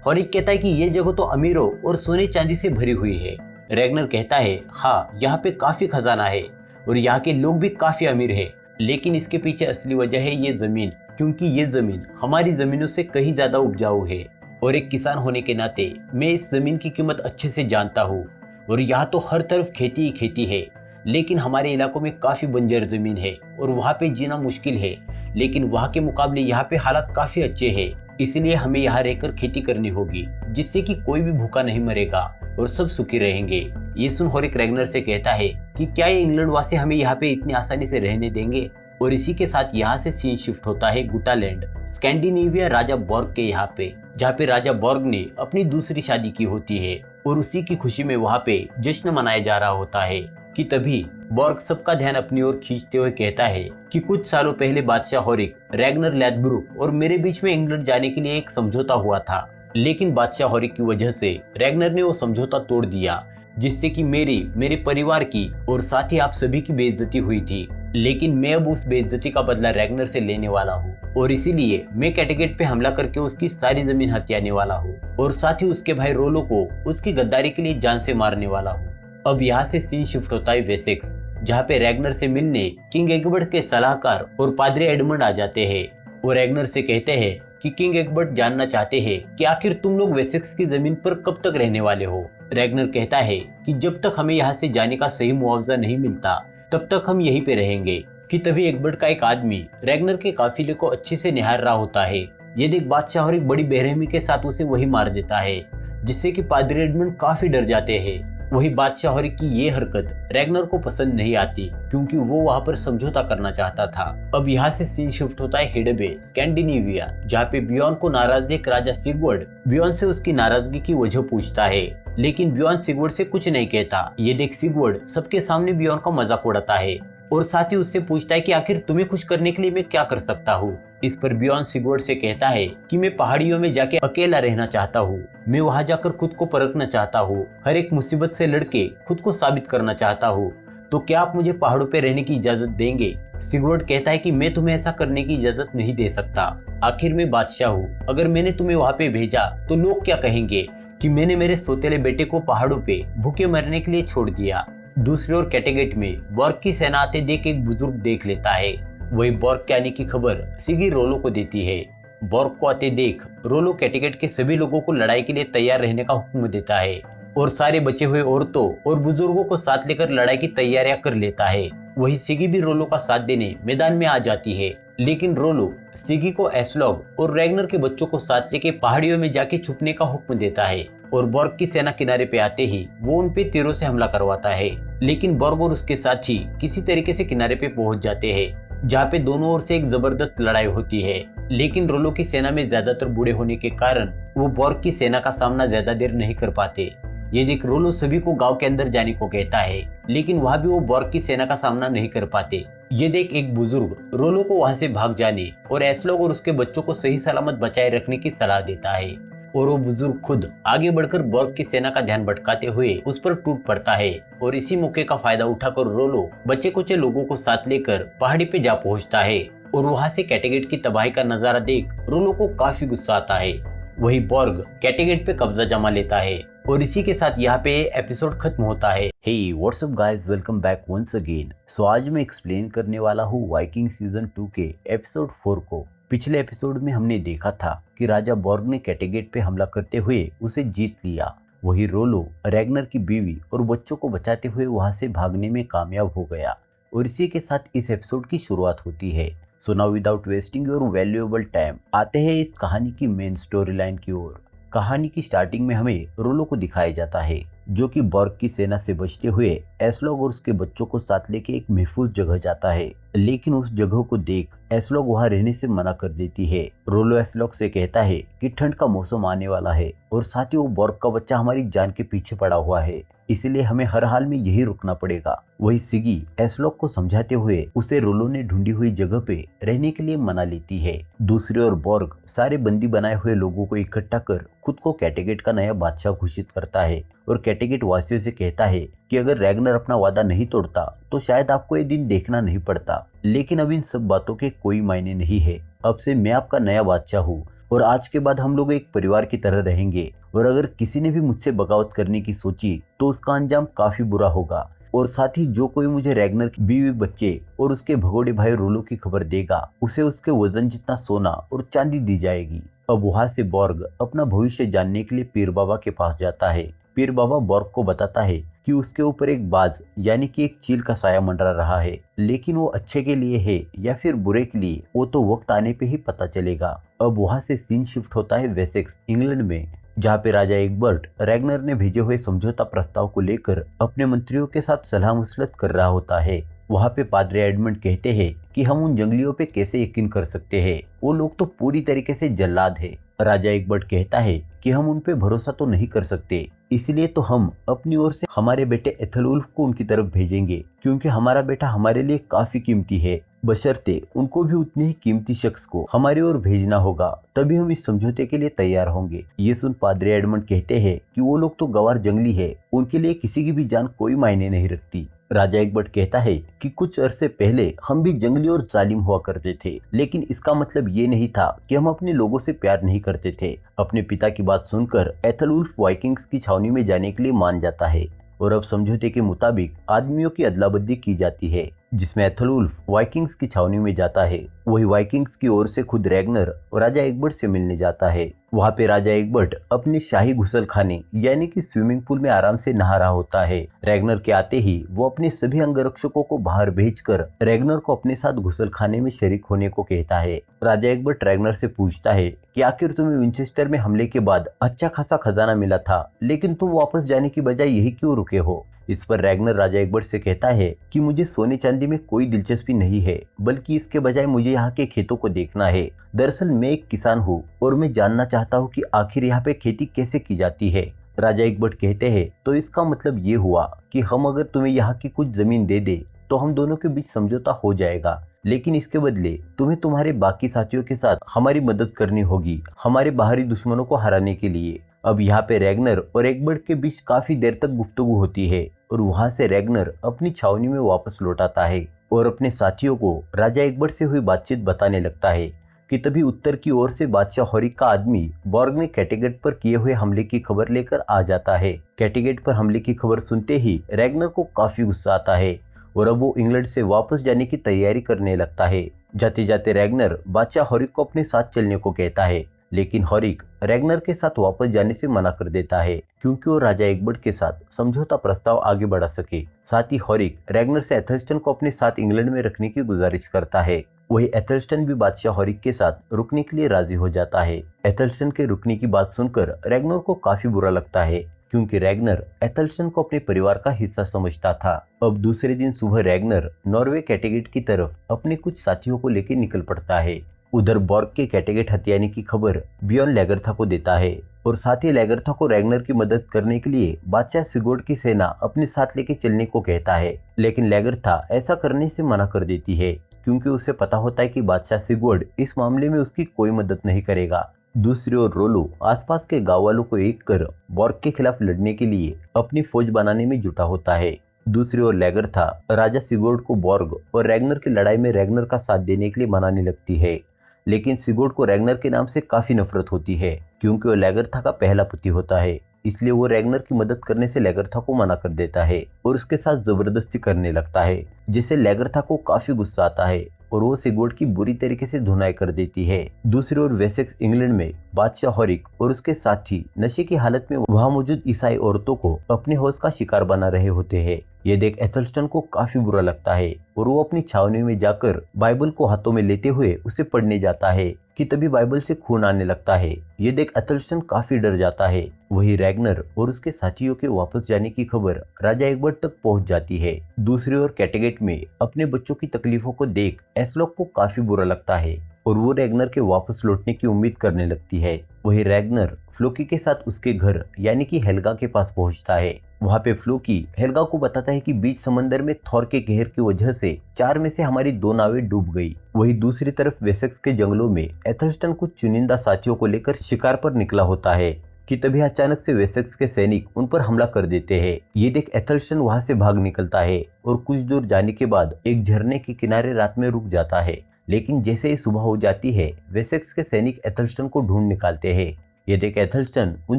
हॉरिक कहता है कि ये जगह तो अमीरों और सोने चांदी से भरी हुई है। रैग्नर कहता है, हाँ यहाँ पे काफी खजाना है और यहाँ के लोग भी काफी अमीर है, लेकिन इसके पीछे असली वजह है ये जमीन, क्योंकि ये जमीन हमारी जमीनों से कहीं ज्यादा उपजाऊ है और एक किसान होने के नाते मैं इस जमीन की कीमत अच्छे से जानता हूँ। और यहाँ तो हर तरफ खेती ही खेती है, लेकिन हमारे इलाकों में काफी बंजर जमीन है और वहाँ पे जीना मुश्किल है, लेकिन वहाँ के मुकाबले यहाँ पे हालात काफी अच्छे हैं, इसलिए हमें यहाँ रहकर खेती करनी होगी, जिससे कि कोई भी भूखा नहीं मरेगा और सब सुखी रहेंगे। ये सुन हॉरिक रैग्नर से कहता है कि क्या ये इंग्लैंड वासी हमें यहाँ पे इतनी आसानी से रहने देंगे। और इसी के साथ यहाँ से सीन शिफ्ट होता है गुटालैंड, स्कैंडिनेविया राजा बॉर्ग के यहाँ पे, जहाँ पे राजा बॉर्ग ने अपनी दूसरी शादी की होती है और उसी की खुशी में वहाँ पे जश्न मनाया जा रहा होता है कि तभी बॉर्ग सबका ध्यान अपनी ओर खींचते हुए कहता है कि कुछ सालों पहले बादशाह हॉरिक, रैग्नर लैथब्रुक और मेरे बीच में इंग्लैंड जाने के लिए एक समझौता हुआ था, लेकिन बादशाह हॉरिक की वजह से रैग्नर ने वो समझौता तोड़ दिया, जिससे कि मेरे परिवार की और साथ ही आप सभी की बेइज्जती हुई थी। लेकिन मैं अब उस बेइज्जती का बदला रैग्नर से लेने वाला हूँ और इसीलिए मैं कैटेगेट पे हमला करके उसकी सारी जमीन हथियाने वाला हूँ और साथ ही उसके भाई रोलो को उसकी गद्दारी के लिए जान से मारने वाला हूँ। अब यहाँ से सीन शिफ्ट होता है वेसेक्स, जहाँ पे रैग्नर से मिलने किंग एग्बर्ट के सलाहकार और पादरी एडमंड आ जाते हैं और रैग्नर से कहते हैं कि किंग एग्बर्ट जानना चाहते हैं कि आखिर तुम लोग वेसेक्स की जमीन पर कब तक रहने वाले हो। रैग्नर कहता है कि जब तक हमें यहाँ से जाने का सही मुआवजा नहीं मिलता तब तक हम यहीं पे रहेंगे। कि तभी एग्बर्ट का एक आदमी रैग्नर के काफिले को अच्छे से निहार रहा होता है। ये देख बादशाह और एक बड़ी बेरहमी के साथ उसे वही मार देता है, जिससे कि पादरी एडमंड काफी डर जाते हैं। वही बादशाह हॉरी की ये हरकत रैग्नर को पसंद नहीं आती, क्योंकि वो वहाँ पर समझौता करना चाहता था। अब यहाँ से सीन शिफ्ट होता है हिडबे स्कैंडिनेविया, जहाँ पे बियॉन को नाराज देख राजा सिगवर्ड बियॉन से उसकी नाराजगी की वजह पूछता है, लेकिन बियॉन सिगवर्ड से कुछ नहीं कहता। ये देख सिगवर्ड सबके सामने बियॉन का मजाक उड़ाता है और साथ ही उससे पूछता है कि आखिर तुम्हें खुश करने के लिए मैं क्या कर सकता हूँ। इस पर बियॉन सिगवर्ड से कहता है कि मैं पहाड़ियों में जाके अकेला रहना चाहता हूँ, मैं वहाँ जाकर खुद को परखना चाहता हूँ, हर एक मुसीबत से लड़के खुद को साबित करना चाहता हूँ, तो क्या आप मुझे पहाड़ों पे रहने की इजाजत देंगे। सिगवर्ड कहता है कि मैं तुम्हें ऐसा करने की इजाजत नहीं दे सकता, आखिर मैं बादशाह हूँ, अगर मैंने तुम्हें वहाँ पे भेजा तो लोग क्या कहेंगे कि मैंने मेरे सोतेले बेटे को पहाड़ों पे भूखे मरने के लिए छोड़ दिया। दूसरी ओर कैटेगेट में बॉर्ग की सेना आते देख एक बुजुर्ग देख लेता है। वही बॉर्ग के आने की खबर सिगी रोलो को देती है। बॉर्ग को आते देख रोलो कैटेगेट के सभी लोगों को लड़ाई के लिए तैयार रहने का हुक्म देता है और सारे बचे हुए औरतों और बुजुर्गों को साथ लेकर लड़ाई की तैयारियां कर लेता है। वही सिगी भी रोलो का साथ देने मैदान में आ जाती है, लेकिन रोलो सिगी को एस्लॉग और रैग्नर के बच्चों को साथ लेके पहाड़ियों में जाके छुपने का हुक्म देता है और बॉर्ग की सेना किनारे पे आते ही वो उन पे तीरों से हमला करवाता है। लेकिन बॉर्ग और उसके साथी किसी तरीके से किनारे पे पहुंच जाते हैं, जहाँ पे दोनों ओर से एक जबरदस्त लड़ाई होती है। लेकिन रोलो की सेना में ज्यादातर बूढ़े होने के कारण वो बॉर्ग की सेना का सामना ज्यादा देर नहीं कर पाते। ये देख रोलो सभी को गांव के अंदर जाने को कहता है, लेकिन वहां भी वो बॉर्ग की सेना का सामना नहीं कर पाते। ये देख एक बुजुर्ग रोलो को वहां से भाग जाने और एस्लॉग और उसके बच्चों को सही सलामत बचाए रखने की सलाह देता है और वो बुजुर्ग खुद आगे बढ़कर बॉर्ग की सेना का ध्यान भटकाते हुए उस पर टूट पड़ता है और इसी मौके का फायदा उठाकर रोलो बच्चे कुचे लोगों को साथ लेकर पहाड़ी पे जा पहुंचता है और वहां से कैटेगेट की तबाही का नजारा देख रोलो को काफी गुस्सा आता है। वही बॉर्ग कैटेगेट पे कब्जा जमा लेता है और इसी के साथ यहाँ पे एपिसोड खत्म होता है। Hey what's up guys, welcome back once again. So आज मैं एक्सप्लेन करने वाला हूँ वाइकिंग सीजन 2 के एपिसोड 4 को। पिछले एपिसोड में हमने देखा था कि राजा बॉर्ग ने कैटेगेट पे हमला करते हुए उसे जीत लिया। वही रोलो रैग्नर की बीवी और बच्चों को बचाते हुए वहां से भागने में कामयाब हो गया और इसी के साथ इस एपिसोड की शुरुआत होती है। So now without wasting your valuable time आते हैं इस कहानी की मेन स्टोरी लाइन की ओर। कहानी की स्टार्टिंग में हमें रोलो को दिखाया जाता है, जो कि बॉर्ग की सेना से बचते हुए एस्लॉग और उसके बच्चों को साथ लेके एक महफूज जगह जाता है। लेकिन उस जगह को देख एस्लॉग वहां रहने से मना कर देती है। रोलो एस्लॉग से कहता है कि ठंड का मौसम आने वाला है और साथ ही वो बॉर्ग का बच्चा हमारी जान के पीछे पड़ा हुआ है, इसलिए हमें हर हाल में यही रुकना पड़ेगा। वही सिगी एस्लॉग को समझाते हुए उसे रोलो ने ढूंढी हुई जगह पे रहने के लिए मना लेती है। दूसरी ओर बॉर्ग सारे बंदी बनाए हुए लोगों को इकट्ठा कर खुद को कैटेगेट का नया बादशाह घोषित करता है और कैटेगेट वासियों से कहता है कि अगर रैग्नर अपना वादा नहीं तोड़ता तो शायद आपको ये दिन देखना नहीं पड़ता। लेकिन अब इन सब बातों के कोई मायने नहीं है, अब से मैं आपका नया बादशाह हूँ और आज के बाद हम लोग एक परिवार की तरह रहेंगे और अगर किसी ने भी मुझसे बगावत करने की सोची तो उसका अंजाम काफी बुरा होगा। और साथ ही जो कोई मुझे रैग्नर की बीवी बच्चे और उसके भगोड़े भाई रोलो की खबर देगा उसे उसके वजन जितना सोना और चांदी दी जाएगी। अब वहां से बॉर्ग अपना भविष्य जानने के लिए पीर बाबा के पास जाता है। पीर बाबा बॉर्ग को बताता है कि उसके ऊपर एक बाज यानी कि एक चील का साया मंडरा रहा है, लेकिन वो अच्छे के लिए है या फिर बुरे के लिए वो तो वक्त आने पे ही पता चलेगा। अब वहां से सीन शिफ्ट होता है वेसेक्स इंग्लैंड में, जहाँ पे राजा एग्बर्ट रैग्नर ने भेजे हुए समझौता प्रस्ताव को लेकर अपने मंत्रियों के साथ सलाह मसलत कर रहा होता है। वहाँ पे पादरी एडमंड कहते हैं कि हम उन जंगलियों पे कैसे यकीन कर सकते हैं, वो लोग तो पूरी तरीके से जल्लाद है। राजा एग्बर्ट कहता है कि हम उन पे भरोसा तो नहीं कर सकते, इसलिए तो हम अपनी ओर से हमारे बेटे एथलवुल्फ को उनकी तरफ भेजेंगे, क्योंकि हमारा बेटा हमारे लिए काफी कीमती है, बशर्ते उनको भी उतने ही कीमती शख्स को हमारी ओर भेजना होगा, तभी हम इस समझौते के लिए तैयार होंगे। ये सुन पादरी एडमंड कहते हैं कि वो लोग तो गवार जंगली है, उनके लिए किसी की भी जान कोई मायने नहीं रखती। राजा एकबर्ट कहता है कि कुछ अरसे पहले हम भी जंगली और जालिम हुआ करते थे, लेकिन इसका मतलब ये नहीं था कि हम अपने लोगों से प्यार नहीं करते थे। अपने पिता की बात सुनकर एथलवुल्फ वाइकिंग्स की छावनी में जाने के लिए मान जाता है और अब समझौते के मुताबिक आदमियों की अदला-बदली की जाती है, जिसमें एथलवुल्फ वाइकिंग्स की छावनी में जाता है। वही वाइकिंग्स की ओर से खुद रैगनर और राजा एकबर्ट से मिलने जाता है। वहाँ पे राजा एकबर्ट अपने शाही गुसल खाने यानी कि स्विमिंग पूल में आराम से नहा रहा होता है। रैगनर के आते ही वो अपने सभी अंगरक्षकों को बाहर भेजकर रैगनर को अपने साथ गुसल खाने में शरीक होने को कहता है। राजा एकबर्ट रैगनर से पूछता है कि आखिर तुम्हें विंचेस्टर में हमले के बाद अच्छा खासा खजाना मिला था, लेकिन तुम वापस जाने की बजाय यही क्यों रुके हो। इस पर रैगनर राजा एकबर्ट से कहता है कि मुझे सोने चांदी में कोई दिलचस्पी नहीं है, बल्कि इसके बजाय मुझे यहाँ के खेतों को देखना है। दरअसल मैं एक किसान हूँ और मैं जानना चाहता हूँ कि आखिर यहाँ पे खेती कैसे की जाती है। राजा एकबर्ट कहते हैं तो इसका मतलब ये हुआ कि हम अगर तुम्हें यहाँ की कुछ जमीन दे दे तो हम दोनों के बीच समझौता हो जाएगा, लेकिन इसके बदले तुम्हें तुम्हारे बाकी साथियों के साथ हमारी मदद करनी होगी हमारे बाहरी दुश्मनों को हराने के लिए। अब यहाँ पे रैगनर और एकबर्ट के बीच काफी देर तक गुफ्तगू होती है और वहाँ से रैगनर अपनी छावनी में वापस लौट आता है और अपने साथियों को राजा एकबर्ट से हुई बातचीत बताने लगता है कि तभी उत्तर की ओर से बादशाह होरिक का आदमी बॉर्ग ने कैटेगेट पर किए हुए हमले की खबर लेकर आ जाता है। कैटेगेट पर हमले की खबर सुनते ही रैगनर को काफी गुस्सा आता है और अब वो इंग्लैंड से वापस जाने की तैयारी करने लगता है। जाते जाते रैगनर बादशाह होरिक को अपने साथ चलने को कहता है, लेकिन होरिक रैगनर के साथ वापस जाने से मना कर देता है क्योंकि वो राजा एकबर्ट के साथ समझौता प्रस्ताव आगे बढ़ा सके। साथ ही होरिक रैगनर से एथलस्टन को अपने साथ इंग्लैंड में रखने की गुजारिश करता है। वही एथलस्टन भी बादशाह होरिक के साथ रुकने के लिए राजी हो जाता है। एथलस्टन के रुकने की बात सुनकर रैगनर को काफी बुरा लगता है क्योंकि रैगनर एथलस्टन को अपने परिवार का हिस्सा समझता था। अब दूसरे दिन सुबह रैगनर नॉर्वे कैटेगेट की तरफ अपने कुछ साथियों को लेकर निकल पड़ता है। उधर बॉर्ग के कैटेगेट हथियाने की खबर बियॉन लैगरथा को देता है और साथ ही लैगरथा को रैगनर की मदद करने के लिए बादशाह सिगोर्ड की सेना अपने साथ लेके चलने को कहता है, लेकिन लैगरथा ऐसा करने से मना कर देती है क्योंकि उसे पता होता है कि बादशाह सिगोर्ड इस मामले में उसकी कोई मदद नहीं करेगा। दूसरी ओर रोलो आसपास के गांव वालों को एक कर बॉर्ग के खिलाफ लड़ने के लिए अपनी फौज बनाने में जुटा होता है। दूसरी ओर लैगरथा राजा सिगोर्ड को बॉर्ग और रैगनर की लड़ाई में रैगनर का साथ देने के लिए मनाने लगती है, लेकिन सिगोर्ड को रैगनर के नाम से काफी नफरत होती है क्योंकि वो लैगरथा का पहला पति होता है। इसलिए वो रैगनर की मदद करने से लैगरथा को मना कर देता है और उसके साथ जबरदस्ती करने लगता है, जिससे लैगरथा को काफी गुस्सा आता है और वो सिगोर्ड की बुरी तरीके से धुनाई कर देती है। दूसरी ओर वेसेक्स इंग्लैंड में बादशाह होरिक और उसके साथी नशे की हालत में वहां मौजूद ईसाई औरतों को अपने होश का शिकार बना रहे होते हैं। ये देख एथलस्टन को काफी बुरा लगता है और वो अपनी छावनी में जाकर बाइबल को हाथों में लेते हुए उसे पढ़ने जाता है कि तभी बाइबल से खून आने लगता है। ये देख एथलस्टन काफी डर जाता है। वही रैगनर और उसके साथियों के वापस जाने की खबर राजा एकबर्ट तक पहुंच जाती है। दूसरी ओर कैटेगेट में अपने बच्चों की तकलीफों को देख एस्लॉक को काफी बुरा लगता है और वो रैगनर के वापस लौटने की उम्मीद करने लगती है। वही रैगनर फ्लोकी के साथ उसके घर यानी कि हेल्गा के पास पहुंचता है। वहाँ पे फ्लोकी हेल्गा को बताता है कि बीच समंदर में थॉर के कहर की वजह से 4 में से हमारी 2 नावें डूब गई। वही दूसरी तरफ वेसेक्स के जंगलों में एथलस्टन कुछ चुनिंदा साथियों को लेकर शिकार पर निकला होता है कि तभी अचानक से वेसेक्स के सैनिक उन पर हमला कर देते हैं। ये देख एथलस्टन वहाँ से भाग निकलता है और कुछ दूर जाने के बाद एक झरने के किनारे रात में रुक जाता है, लेकिन जैसे ही सुबह हो जाती है वेसेक्स के सैनिक एथलस्टन को ढूंढ निकालते हैं। ये देख एथलस्टन उन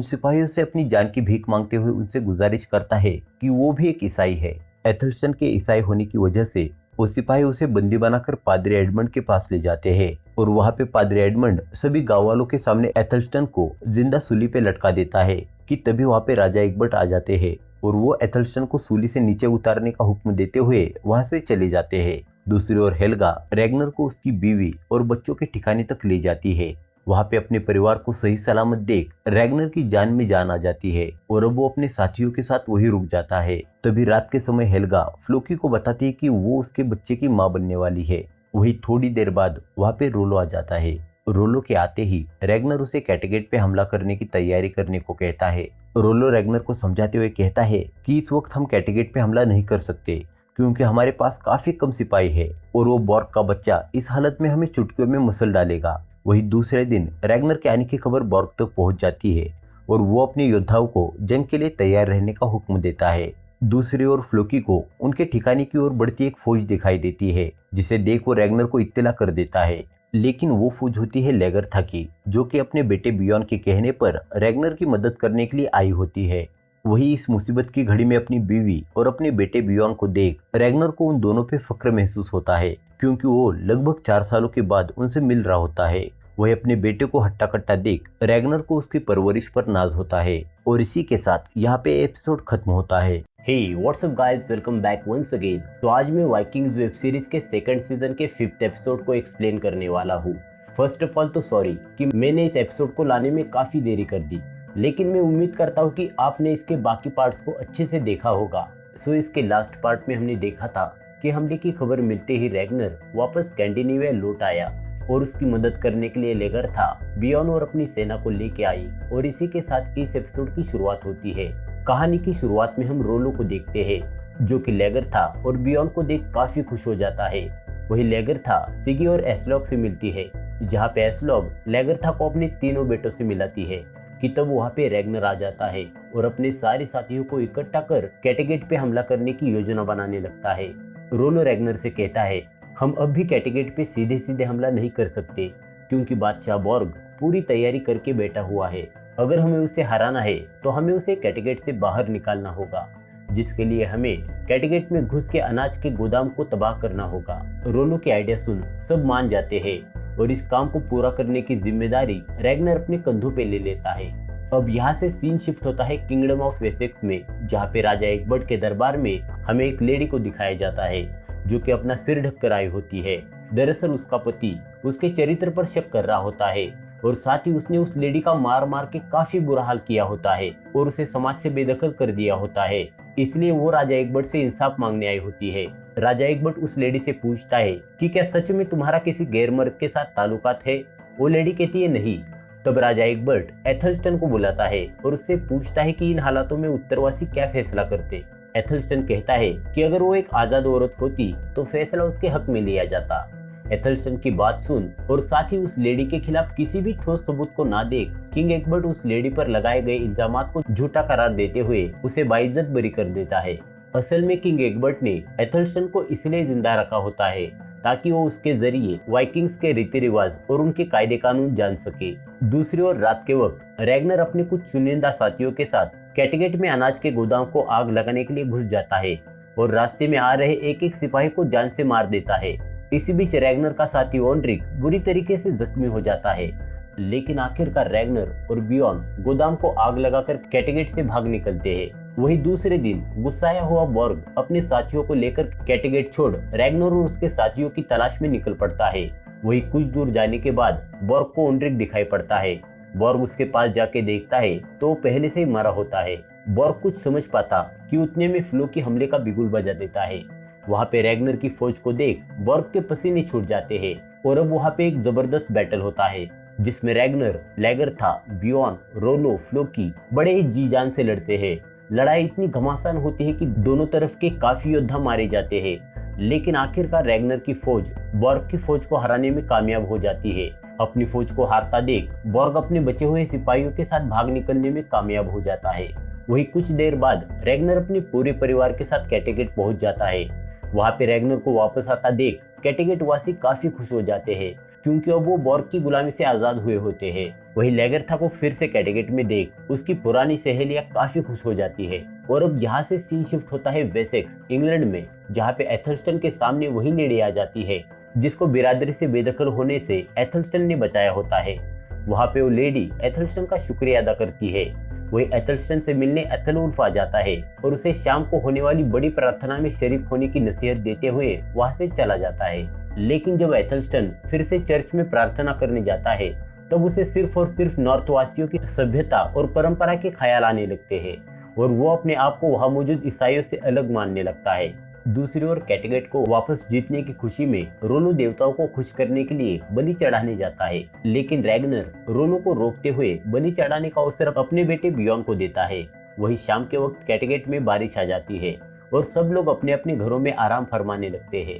सिपाहियों से अपनी जान की भीख मांगते हुए उनसे गुजारिश करता है कि वो भी एक ईसाई है। एथलस्टन के ईसाई होने की वजह से वो सिपाही उसे बंदी बनाकर पादरी एडमंड के पास ले जाते हैं और वहाँ पे पादरी एडमंड सभी गाँव वालों के सामने एथलस्टन को जिंदा सूली पे लटका देता है कि तभी वहाँ पे राजा एकबर्ट आ जाते हैं और वो एथलस्टन को सूली से नीचे उतारने का हुक्म देते हुए वहाँ से चले जाते हैं। दूसरी ओर हेल्गा रैगनर को उसकी बीवी और बच्चों के ठिकाने तक ले जाती है। वहाँ पे अपने परिवार को सही सलामत देख रैगनर की जान में जान आ जाती है और अब वो अपने साथियों के साथ वही रुक जाता है। तभी रात के समय हेल्गा फ्लोकी को बताती है कि वो उसके बच्चे की माँ बनने वाली है। वही थोड़ी देर बाद वहाँ पे रोलो आ जाता है। रोलो के आते ही रैगनर उसे कैटेगेट पे हमला करने की तैयारी करने को कहता है। रोलो रैगनर को समझाते हुए कहता है कि इस वक्त हम कैटेगेट पे हमला नहीं कर सकते क्योंकि हमारे पास काफी कम सिपाही है और वो बॉर्ग का बच्चा इस हालत में हमें चुटकियों में मसल डालेगा। वही दूसरे दिन रैगनर के आने की खबर बॉर्ग तक पहुंच जाती है और वो अपने योद्धाओं को जंग के लिए तैयार रहने का हुक्म देता है। दूसरी ओर फ्लोकी को उनके ठिकाने की ओर बढ़ती एक फौज दिखाई देती है, जिसे देख वो रैग्नर को इत्तला कर देता है। लेकिन वो फौज होती है लेगरथा की, जो कि अपने बेटे बियॉन के कहने पर रैग्नर की मदद करने के लिए आई होती है। वही इस मुसीबत की घड़ी में अपनी बीवी और अपने बेटे बियॉन को देख रैग्नर को उन दोनों पे फक्र महसूस होता है, क्योंकि वो लगभग 4 सालों के बाद उनसे मिल रहा होता है। वह अपने बेटे को हट्टा कट्टा देख रैग्नर को उसकी परवरिश पर नाज होता है। और इसी के साथ यहाँ पे एपिसोड खत्म होता है। Hey what's up guys, welcome back once again. तो आज मैं वाइकिंग्स वेब सीरीज के सेकंड सीजन के 5th एपिसोड को एक्सप्लेन करने वाला हूँ। फर्स्ट ऑफ ऑल तो सॉरी कि मैंने इस एपिसोड को लाने में काफी देरी कर दी, लेकिन मैं उम्मीद करता हूँ कि आपने इसके बाकी पार्ट्स को अच्छे से देखा होगा। सो इसके लास्ट पार्ट में हमने देखा था कि हमले की खबर मिलते ही रैग्नर वापस स्कैंडिनेविया लौट आया और उसकी मदद करने के लिए लेगरथा बियॉन और अपनी सेना को लेके आई। और इसी के साथ इस एपिसोड की शुरुआत होती है। कहानी की शुरुआत में हम रोलो को देखते हैं, जो कि लेगरथा और बियॉन को देख काफी खुश हो जाता है। वही लेगरथा सिगी और एस्लॉग से मिलती है, जहाँ पे एस्लॉग लेगरथा को अपने तीनों बेटों से मिलाती है कि तब वहाँ पे रैग्नर आ जाता है और अपने सारे साथियों को इकट्ठा कर कैटेगेट पे हमला करने की योजना बनाने लगता है। रोलो रैग्नर से कहता है, हम अब भी कैटेगेट पे सीधे सीधे हमला नहीं कर सकते, क्योंकि बादशाह बॉर्ग पूरी तैयारी करके बैठा हुआ है। अगर हमें उसे हराना है तो हमें उसे कैटेगेट से बाहर निकालना होगा, जिसके लिए हमें कैटेगेट में घुस के अनाज के गोदाम को तबाह करना होगा। रोलो के आइडिया सुन सब मान जाते हैं और इस काम को पूरा करने की जिम्मेदारी रैग्नर अपने कंधों पे ले लेता है। अब यहाँ से सीन शिफ्ट होता है किंगडम ऑफ वेसेक्स में, जहाँ पे राजा एकबर्ट के दरबार में हमें एक लेडी को दिखाया जाता है, जो कि अपना सिर ढककर आई होती है। दरअसल उसका पति उसके चरित्र पर शक कर रहा होता है और साथ ही उसने उस लेडी का मार मार के काफी बुरा हाल किया होता है और उसे समाज से बेदखल कर दिया होता है। इसलिए वो राजा एकबर्ट से इंसाफ मांगने आई होती है। राजा एकबर्ट उस लेडी से पूछता है कि क्या सच में तुम्हारा किसी गैर मर्द के साथ ताल्लुकात है? वो लेडी कहती है नहीं। तब राजा एकबर्ट एथलस्टन को बुलाता है और उससे पूछता है कि इन हालातों में उत्तरवासी क्या फैसला करते। एथलस्टन कहता है कि अगर वो एक आजाद औरत होती तो फैसला उसके हक में लिया जाता। एथलस्टन की बात सुन और साथ ही उस लेडी के खिलाफ किसी भी ठोस सबूत को ना देख किंग एकबर्ट उस लेडी पर लगाए गए इल्जामात को झूठा करार देते हुए उसे बाइज्जत बरी कर देता है। असल में किंग एकबर्ट ने एथलस्टन को इसलिए जिंदा रखा होता है ताकि वो उसके जरिए वाइकिंग्स के रीति रिवाज और उनके कायदे कानून जान सके। दूसरी ओर रात के वक्त रैग्नर अपने कुछ चुनिंदा साथियों के साथ कैटेगेट में अनाज के गोदाम को आग लगाने के लिए घुस जाता है और रास्ते में आ रहे एक एक सिपाही को जान से मार देता है। इसी बीच रैग्नर का साथी ओनरिक बुरी तरीके से जख्मी हो जाता है, लेकिन आखिरकार रैग्नर और बियॉन गोदाम को आग लगाकर कैटेगेट से भाग निकलते हैं। वही दूसरे दिन गुस्साया हुआ बॉर्ग अपने साथियों को लेकर कैटेगेट छोड़ रैग्नर और उसके साथियों की तलाश में निकल पड़ता है। वही कुछ दूर जाने के बाद बॉर्ग को ओनरिक दिखाई पड़ता है। बॉर्ग उसके पास जाके देखता है तो वो पहले से ही मरा होता है। बॉर्ग कुछ समझ पाता कि उतने में फ्लो की हमले का बिगुल बजा देता है। वहाँ पे रैग्नर की फौज को देख बॉर्ग के पसीने छूट जाते हैं और अब वहाँ पे एक जबरदस्त बैटल होता है, जिसमें रैग्नर, लेगरथा, बियॉन, रोलो, फ्लोकी बड़े ही जी जान से लड़ते हैं। लड़ाई इतनी घमासान होती है कि दोनों तरफ के काफी योद्धा मारे जाते हैं, लेकिन आखिरकार रैग्नर की फौज बॉर्ग की फौज को हराने में कामयाब हो जाती है। अपनी फौज को हारता देख बॉर्ग अपने बचे हुए सिपाहियों के साथ भाग निकलने में कामयाब हो जाता है। वही कुछ देर बाद रैग्नर अपने पूरे परिवार के साथ कैटेगेट पहुंच जाता है। वहां पे रैग्नर को वापस आता देख कैटेगेट वासी काफी खुश हो जाते हैं, क्योंकि अब वो बॉर्ग की गुलामी से आजाद हुए होते हैं। वही लेगरथा को फिर से कैटेगेट में देख उसकी पुरानी सहेलियां काफी खुश हो जाती है। और अब यहाँ से सीन शिफ्ट होता है वेसेक्स इंग्लैंड में, जहाँ पे एथलस्टन के सामने वही लेडी आ जाती है जिसको बिरादरी से बेदखल होने से एथलस्टन ने बचाया होता है। वहाँ पे वो लेडी एथलस्टन का शुक्रिया अदा करती है। वही एथलस्टन से मिलने एथलवुल्फ आ जाता है और उसे शाम को होने वाली बड़ी प्रार्थना में शरीक होने की नसीहत देते हुए वहाँ से चला जाता है। लेकिन जब एथलस्टन फिर से चर्च में प्रार्थना करने जाता है तब उसे सिर्फ और सिर्फ नॉर्थवासियों की सभ्यता और परंपरा के ख्याल आने लगते हैं और वो अपने आप को वहाँ मौजूद ईसाइयों से अलग मानने लगता है। दूसरी ओर कैटेगेट को वापस जीतने की खुशी में रोलो देवताओं को खुश करने के लिए बलि चढ़ाने जाता है, लेकिन रैग्नर रोलो को रोकते हुए बलि चढ़ाने का अवसर अपने बेटे बियॉन को देता है। वही शाम के वक्त कैटेगेट में बारिश आ जाती है और सब लोग अपने अपने घरों में आराम फरमाने लगते हैं।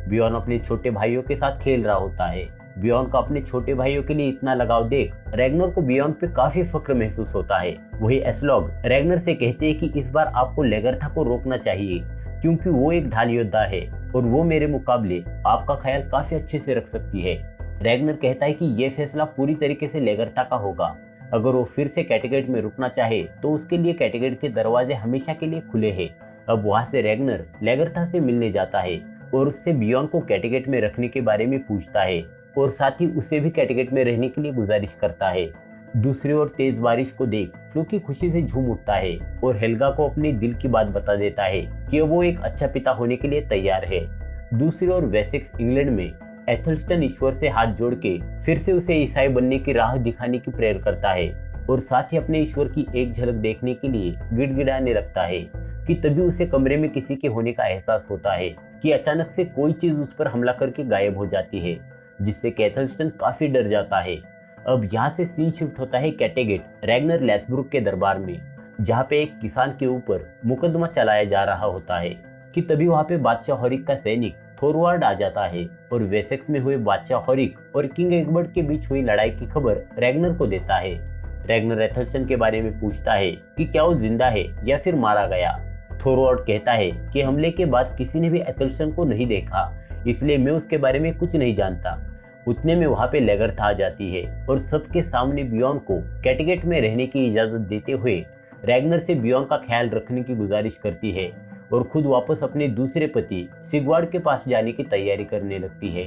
बियॉन अपने छोटे भाइयों के साथ खेल रहा होता है बियॉन का अपने छोटे भाइयों के लिए इतना लगाव देख रैग्नर को बियॉन पे काफी फक्र महसूस होता है। वही एस्लॉग रैग्नर से कहते हैं कि इस बार आपको लेगरथा को रोकना चाहिए क्योंकि वो एक ढाल योद्धा है और वो मेरे मुकाबले आपका ख्याल काफी अच्छे से रख सकती है। रैग्नर कहता है कि यह फैसला पूरी तरीके से लेगरथा का होगा। अगर वो फिर से कैटेगेट में रुकना चाहे तो उसके लिए कैटेगेट के दरवाजे हमेशा के लिए खुले हैं। अब वहां से रैग्नर लेगरथा से मिलने जाता है और उससे बियॉन को कैटेगेट में रखने के बारे में पूछता है और साथ ही उसे भी कैटेगेट में रहने के लिए गुजारिश करता है। दूसरी ओर तेज बारिश को देख फ्लूकी खुशी से झूम उठता है और हेल्गा को अपने दिल की बात बता देता है कि वो एक अच्छा पिता होने के लिए तैयार है। दूसरी ओर वेसेक्स इंग्लैंड में एथलस्टन ईश्वर से हाथ जोड़ के फिर से उसे ईसाई बनने की राह दिखाने की प्रेयर करता है और साथ ही अपने ईश्वर की एक झलक देखने के लिए गिड़गिड़ाने लगता है कि तभी उसे कमरे में किसी के होने का एहसास होता है कि अचानक से कोई चीज उस पर हमला करके गायब हो जाती है, जिससे एथलस्टन काफी डर जाता है। अब यहाँ से सीन शिफ्ट होता है कैटेगेट रैग्नर लैथब्रुक के दरबार में, जहाँ पे एक किसान के ऊपर मुकदमा चलाया जा रहा होता है कि तभी वहाँ पे बादशाह हॉरिक का सैनिक थोरवार्ड आ जाता है और वेसेक्स में हुए बादशाह हॉरिक और किंग एग्बर्ट के बीच हुई लड़ाई की खबर रैग्नर को देता है। रैग्नर एथलस्टन के बारे में पूछता है कि क्या वो जिंदा है या फिर मारा गया। थोरवार्ड कहता है कि हमले के बाद किसी ने भी एथलस्टन को नहीं देखा, इसलिए मैं उसके बारे में कुछ नहीं जानता। उतने में वहाँ पे लेगरथा आ जाती है और सबके सामने बियॉन को कैटेगेट में रहने की इजाजत देते हुए रैग्नर से बियॉन का ख्याल रखने की गुजारिश करती है और खुद वापस अपने दूसरे पति सिगवार्ड के पास जाने की तैयारी करने लगती है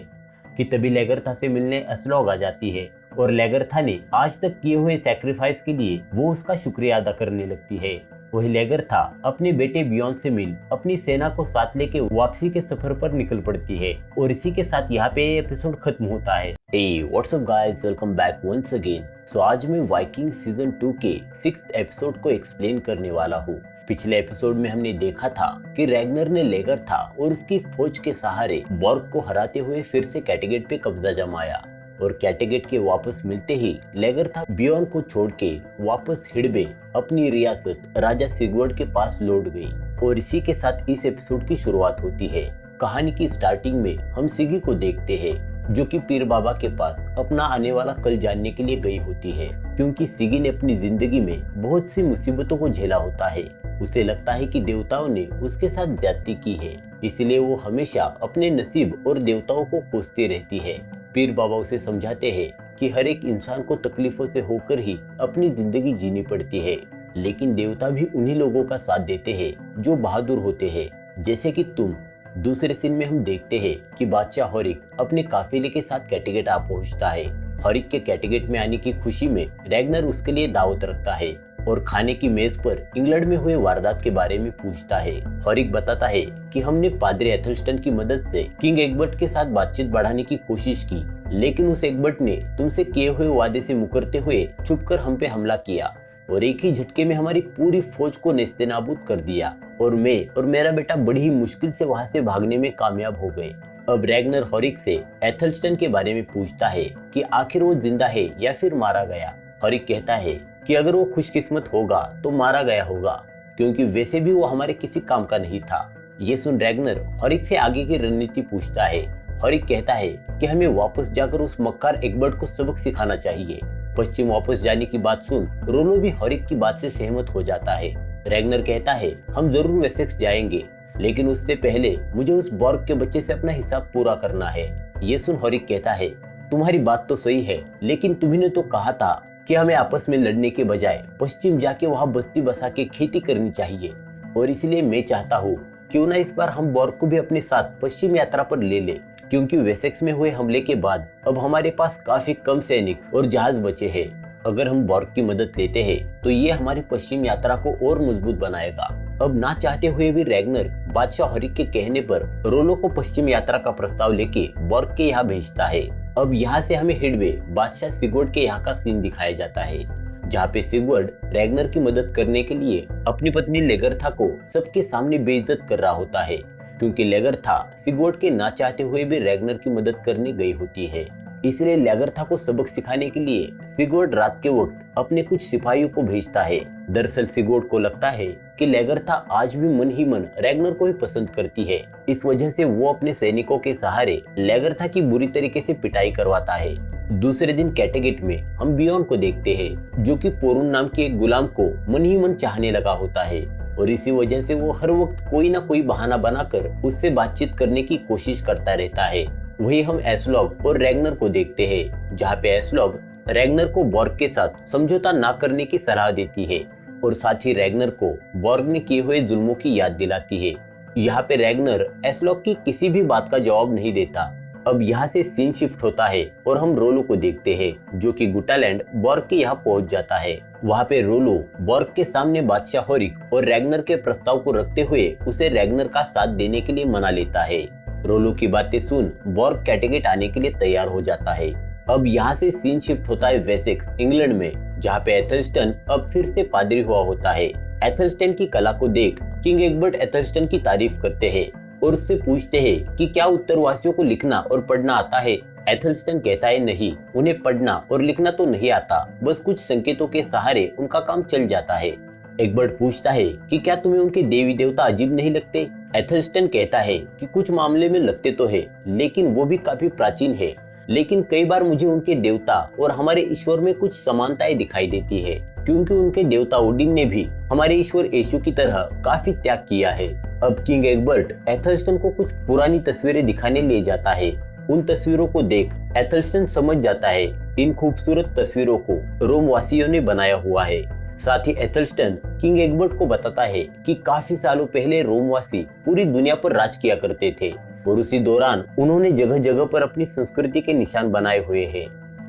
कि तभी लेगरथा से मिलने एस्लॉग आ जाती है और लेगरथा ने आज तक किए हुए सैक्रिफाइस के लिए वो उसका शुक्रिया अदा करने लगती है। वही लेगरथा अपने बेटे बियॉन से मिल अपनी सेना को साथ लेके वापसी के सफर पर निकल पड़ती है और इसी के साथ यहाँ पे एपिसोड खत्म होता है। Hey, what's up guys? Welcome back once again. So आज मैं वाइकिंग सीजन 2 के 6th एपिसोड को एक्सप्लेन करने वाला हूँ। पिछले एपिसोड में हमने देखा था कि रैग्नर ने लेगरथा और उसकी फौज के सहारे बॉर्ग को हराते हुए फिर से कैटेगेट पे कब्जा जमाया और कैटेगेट के वापस मिलते ही लेगरथा बियॉन को छोड़ के वापस हिडबे अपनी रियासत राजा सिगवर्ड के पास लौट गई। और इसी के साथ इस एपिसोड की शुरुआत होती है। कहानी की स्टार्टिंग में हम सिगी को देखते हैं जो कि पीर बाबा के पास अपना आने वाला कल जानने के लिए गई होती है, क्योंकि सिगी ने अपनी जिंदगी में बहुत सी मुसीबतों को झेला होता है। उसे लगता है कि देवताओं ने उसके साथ ज्यादती की है, इसलिए वो हमेशा अपने नसीब और देवताओं को कोसती रहती है। पीर बाबा उसे समझाते हैं कि हर एक इंसान को तकलीफों से होकर ही अपनी जिंदगी जीनी पड़ती है, लेकिन देवता भी उन्हीं लोगों का साथ देते हैं जो बहादुर होते हैं, जैसे कि तुम। दूसरे सीन में हम देखते हैं कि बादशाह हॉरिक अपने काफिले के साथ कैटेगेट आ पहुंचता है। हॉरिक के कैटेगेट में आने की खुशी में रैग्नर उसके लिए दावत रखता है और खाने की मेज पर इंग्लैंड में हुए वारदात के बारे में पूछता है। हॉरिक बताता है कि हमने पादरी एथलस्टन की मदद से किंग एग्बर्ट के साथ बातचीत बढ़ाने की कोशिश की, लेकिन उस एग्बर्ट ने तुमसे किए हुए वादे से मुकरते हुए छुपकर हम पे हमला किया और एक ही झटके में हमारी पूरी फौज को नेस्तनाबूद कर दिया और मैं और मेरा बेटा बड़ी ही मुश्किल से वहाँ से भागने में कामयाब हो गए। अब रैग्नर हॉरिक से एथलस्टन के बारे में पूछता है कि आखिर वो जिंदा है या फिर मारा गया। हॉरिक कहता है कि अगर वो खुशकिस्मत होगा तो मारा गया होगा, क्योंकि वैसे भी वो हमारे किसी काम का नहीं था। ये सुन रैग्नर हॉरिक से आगे की रणनीति पूछता है। हॉरिक कहता है कि हमें वापस जाकर उस मक्कार एग्बर्ट को सबक सिखाना चाहिए। पश्चिम वापस जाने की बात सुन रोलो भी हॉरिक की बात से सहमत हो जाता है। रैग्नर कहता है हम जरूर वेसेक्स जाएंगे, लेकिन उससे पहले मुझे उस बॉर्ग के बच्चे से अपना हिसाब पूरा करना है। ये सुन हॉरिक कहता है तुम्हारी बात तो सही है, लेकिन तुम्ही ने तो कहा था कि हमें आपस में लड़ने के बजाय पश्चिम जाके वहाँ बस्ती बसा के खेती करनी चाहिए, और इसलिए मैं चाहता हूँ क्यों ना इस बार हम बॉर्ग को भी अपने साथ पश्चिम यात्रा पर ले ले, क्योंकि वेसेक्स में हुए हमले के बाद अब हमारे पास काफी कम सैनिक और जहाज बचे हैं। अगर हम बॉर्ग की मदद लेते हैं तो ये हमारी पश्चिम यात्रा को और मजबूत बनाएगा। अब ना चाहते हुए भी रैग्नर बादशाह हॉरिक के कहने पर रोलो को पश्चिम यात्रा का प्रस्ताव लेके बॉर्ग के यहाँ भेजता है। अब यहाँ से हमें हिडवे बादशाह सिगवर्ड के यहाँ का सीन दिखाया जाता है, जहाँ पे सिगवर्ड रैग्नर की मदद करने के लिए अपनी पत्नी लेगरथा को सबके सामने बेइज्जत कर रहा होता है, क्योंकि लेगरथा सिगवर्ड के ना चाहते हुए भी रैग्नर की मदद करने गई होती है। इसलिए लेगरथा को सबक सिखाने के लिए सिगवर्ड रात के वक्त अपने कुछ सिपाहियों को भेजता है। दरअसल सिगवर्ड को लगता है कि लेगरथा आज भी मन ही मन रैग्नर को ही पसंद करती है। इस वजह से वो अपने सैनिकों के सहारे लेगरथा की बुरी तरीके से पिटाई करवाता है। दूसरे दिन कैटेगेट में हम बियॉन को देखते हैं, जो कि पोरुन नाम के एक गुलाम को मन ही मन चाहने लगा होता है और इसी वजह से वो हर वक्त कोई ना कोई बहाना बनाकर उससे बातचीत करने की कोशिश करता रहता है। वही हम एस्लॉग और रैग्नर को देखते हैं, जहाँ पे एस्लॉग रैग्नर को बॉर्ग के साथ समझौता ना करने की सलाह देती है और साथ ही रैग्नर को बॉर्ग ने किए हुए जुल्मों की याद दिलाती है। यहाँ पे रैग्नर एस्लॉग की किसी भी बात का जवाब नहीं देता। अब यहाँ से सीन शिफ्ट होता है और हम रोलो को देखते हैं, जो कि गुटालैंड बॉर्ग के यहाँ पहुंच जाता है। वहाँ पे रोलो बॉर्ग के सामने बादशाह होरिक और रैग्नर के प्रस्ताव को रखते हुए उसे रैग्नर का साथ देने के लिए मना लेता है। रोलो की बातें सुन बॉर्ग कैटेगेट आने के लिए तैयार हो जाता है। अब यहाँ से सीन शिफ्ट होता है वेसेक्स इंग्लैंड में, जहाँ पे एथलस्टन अब फिर से पादरी हुआ होता है। एथलस्टन की कला को देख किंग एग्बर्ट एथलस्टन की तारीफ करते हैं और उससे पूछते हैं कि क्या उत्तरवासियों को लिखना और पढ़ना आता है। एथलस्टन कहता है नहीं, उन्हें पढ़ना और लिखना तो नहीं आता, बस कुछ संकेतों के सहारे उनका काम चल जाता है। एग्बर्ट पूछता है कि क्या तुम्हें उनके देवी देवता अजीब नहीं लगते। एथलस्टन कहता है कि कुछ मामले में लगते तो है, लेकिन वो भी काफी प्राचीन है। लेकिन कई बार मुझे उनके देवता और हमारे ईश्वर में कुछ समानताएं दिखाई देती है, क्योंकि उनके देवता ओडिन ने भी हमारे ईश्वर यीशु की तरह काफी त्याग किया है। अब किंग एग्बर्ट एथलस्टन को कुछ पुरानी तस्वीरें दिखाने ले जाता है। उन तस्वीरों को देख एथलस्टन समझ जाता है इन खूबसूरत तस्वीरों को रोम वासियों ने बनाया हुआ है। साथ ही एथलस्टन किंग एग्बर्ट को बताता है कि काफी सालों पहले रोमवासी पूरी दुनिया पर राज किया करते थे और उसी दौरान उन्होंने जगह जगह पर अपनी संस्कृति के निशान बनाए हुए हैं।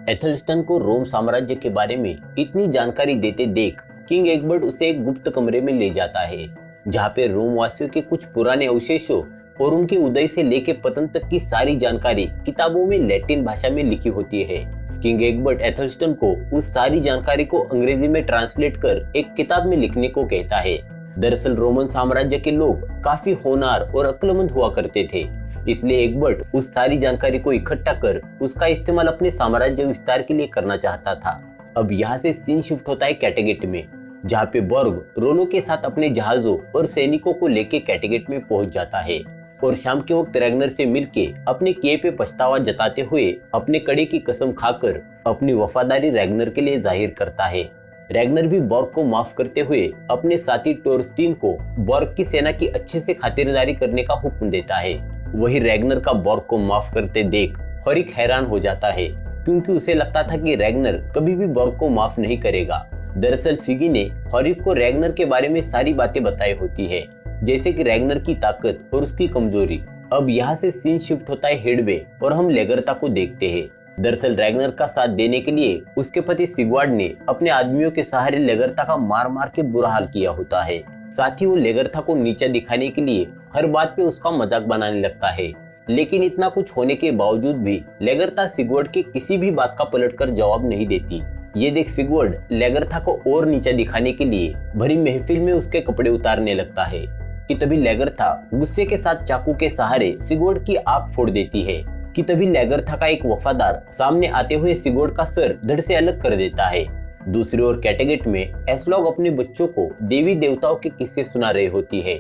एथलस्टन को रोम साम्राज्य के बारे में इतनी जानकारी देते देख किंग एग्बर्ट उसे एक गुप्त कमरे में ले जाता है, जहाँ पे रोमवासियों के कुछ पुराने अवशेषों और उनके उदय से लेके पतन तक की सारी जानकारी किताबों में लैटिन भाषा में लिखी होती है। किंग एग्बर्ट एथलस्टन को उस सारी जानकारी को अंग्रेजी में ट्रांसलेट कर एक किताब में लिखने को कहता है। दरअसल रोमन साम्राज्य के लोग काफी होनहार और अक्लमंद हुआ करते थे, इसलिए एग्बर्ट उस सारी जानकारी को इकट्ठा कर उसका इस्तेमाल अपने साम्राज्य विस्तार के लिए करना चाहता था। अब यहाँ से सीन शिफ्ट होता है कैटेगेट में, जहाँ पे बॉर्ग रोलो के साथ अपने जहाजों और सैनिकों को लेके कैटेगेट में पहुंच जाता है और शाम के वक्त रैग्नर से मिलके अपने किए पे पछतावा जताते हुए अपने कड़े की कसम खाकर अपनी वफादारी रैग्नर के लिए जाहिर करता है। रैग्नर भी बॉर्ग को माफ करते हुए अपने साथी टोरस्टीन को बॉर्ग की सेना की अच्छे से खातिरदारी करने का हुक्म देता है। वही रैग्नर का बॉर्ग को माफ करते देख होरिक हैरान हो जाता है, क्योंकि उसे लगता था कि रैग्नर कभी भी बॉर्ग को माफ नहीं करेगा। दरअसल सिगी ने होरिक को रैग्नर के बारे में सारी बातें बताई होती है, जैसे कि रैग्नर की ताकत और उसकी कमजोरी। अब यहाँ से सीन शिफ्ट होता है हेडवे और हम लेगरता को देखते हैं। दरअसल रैग्नर का साथ देने के लिए उसके पति सिगवार्ड ने अपने आदमियों के सहारे लेगरता का मार मार के बुरा हाल किया होता है। साथ ही वो लेगरता को नीचा दिखाने के लिए हर बात पे उसका मजाक बनाने लगता है, लेकिन इतना कुछ होने के बावजूद भी लेगरता सिगवर्ड की किसी भी बात का पलटकर जवाब नहीं देती। ये देख सिगवर्ड लेगरथा को और नीचा दिखाने के लिए भरी महफिल में उसके कपड़े उतारने लगता है कि तभी लेगरथा गुस्से के साथ चाकू के सहारे सिगवर्ड की आंख फोड़ देती है कि तभी लेगरथा का एक वफादार सामने आते हुए सिगवर्ड का सर धड़ से अलग कर देता है। दूसरी ओर कैटेगेट में एस्लॉग अपने बच्चों को देवी देवताओं के किस्से सुना रही होती है।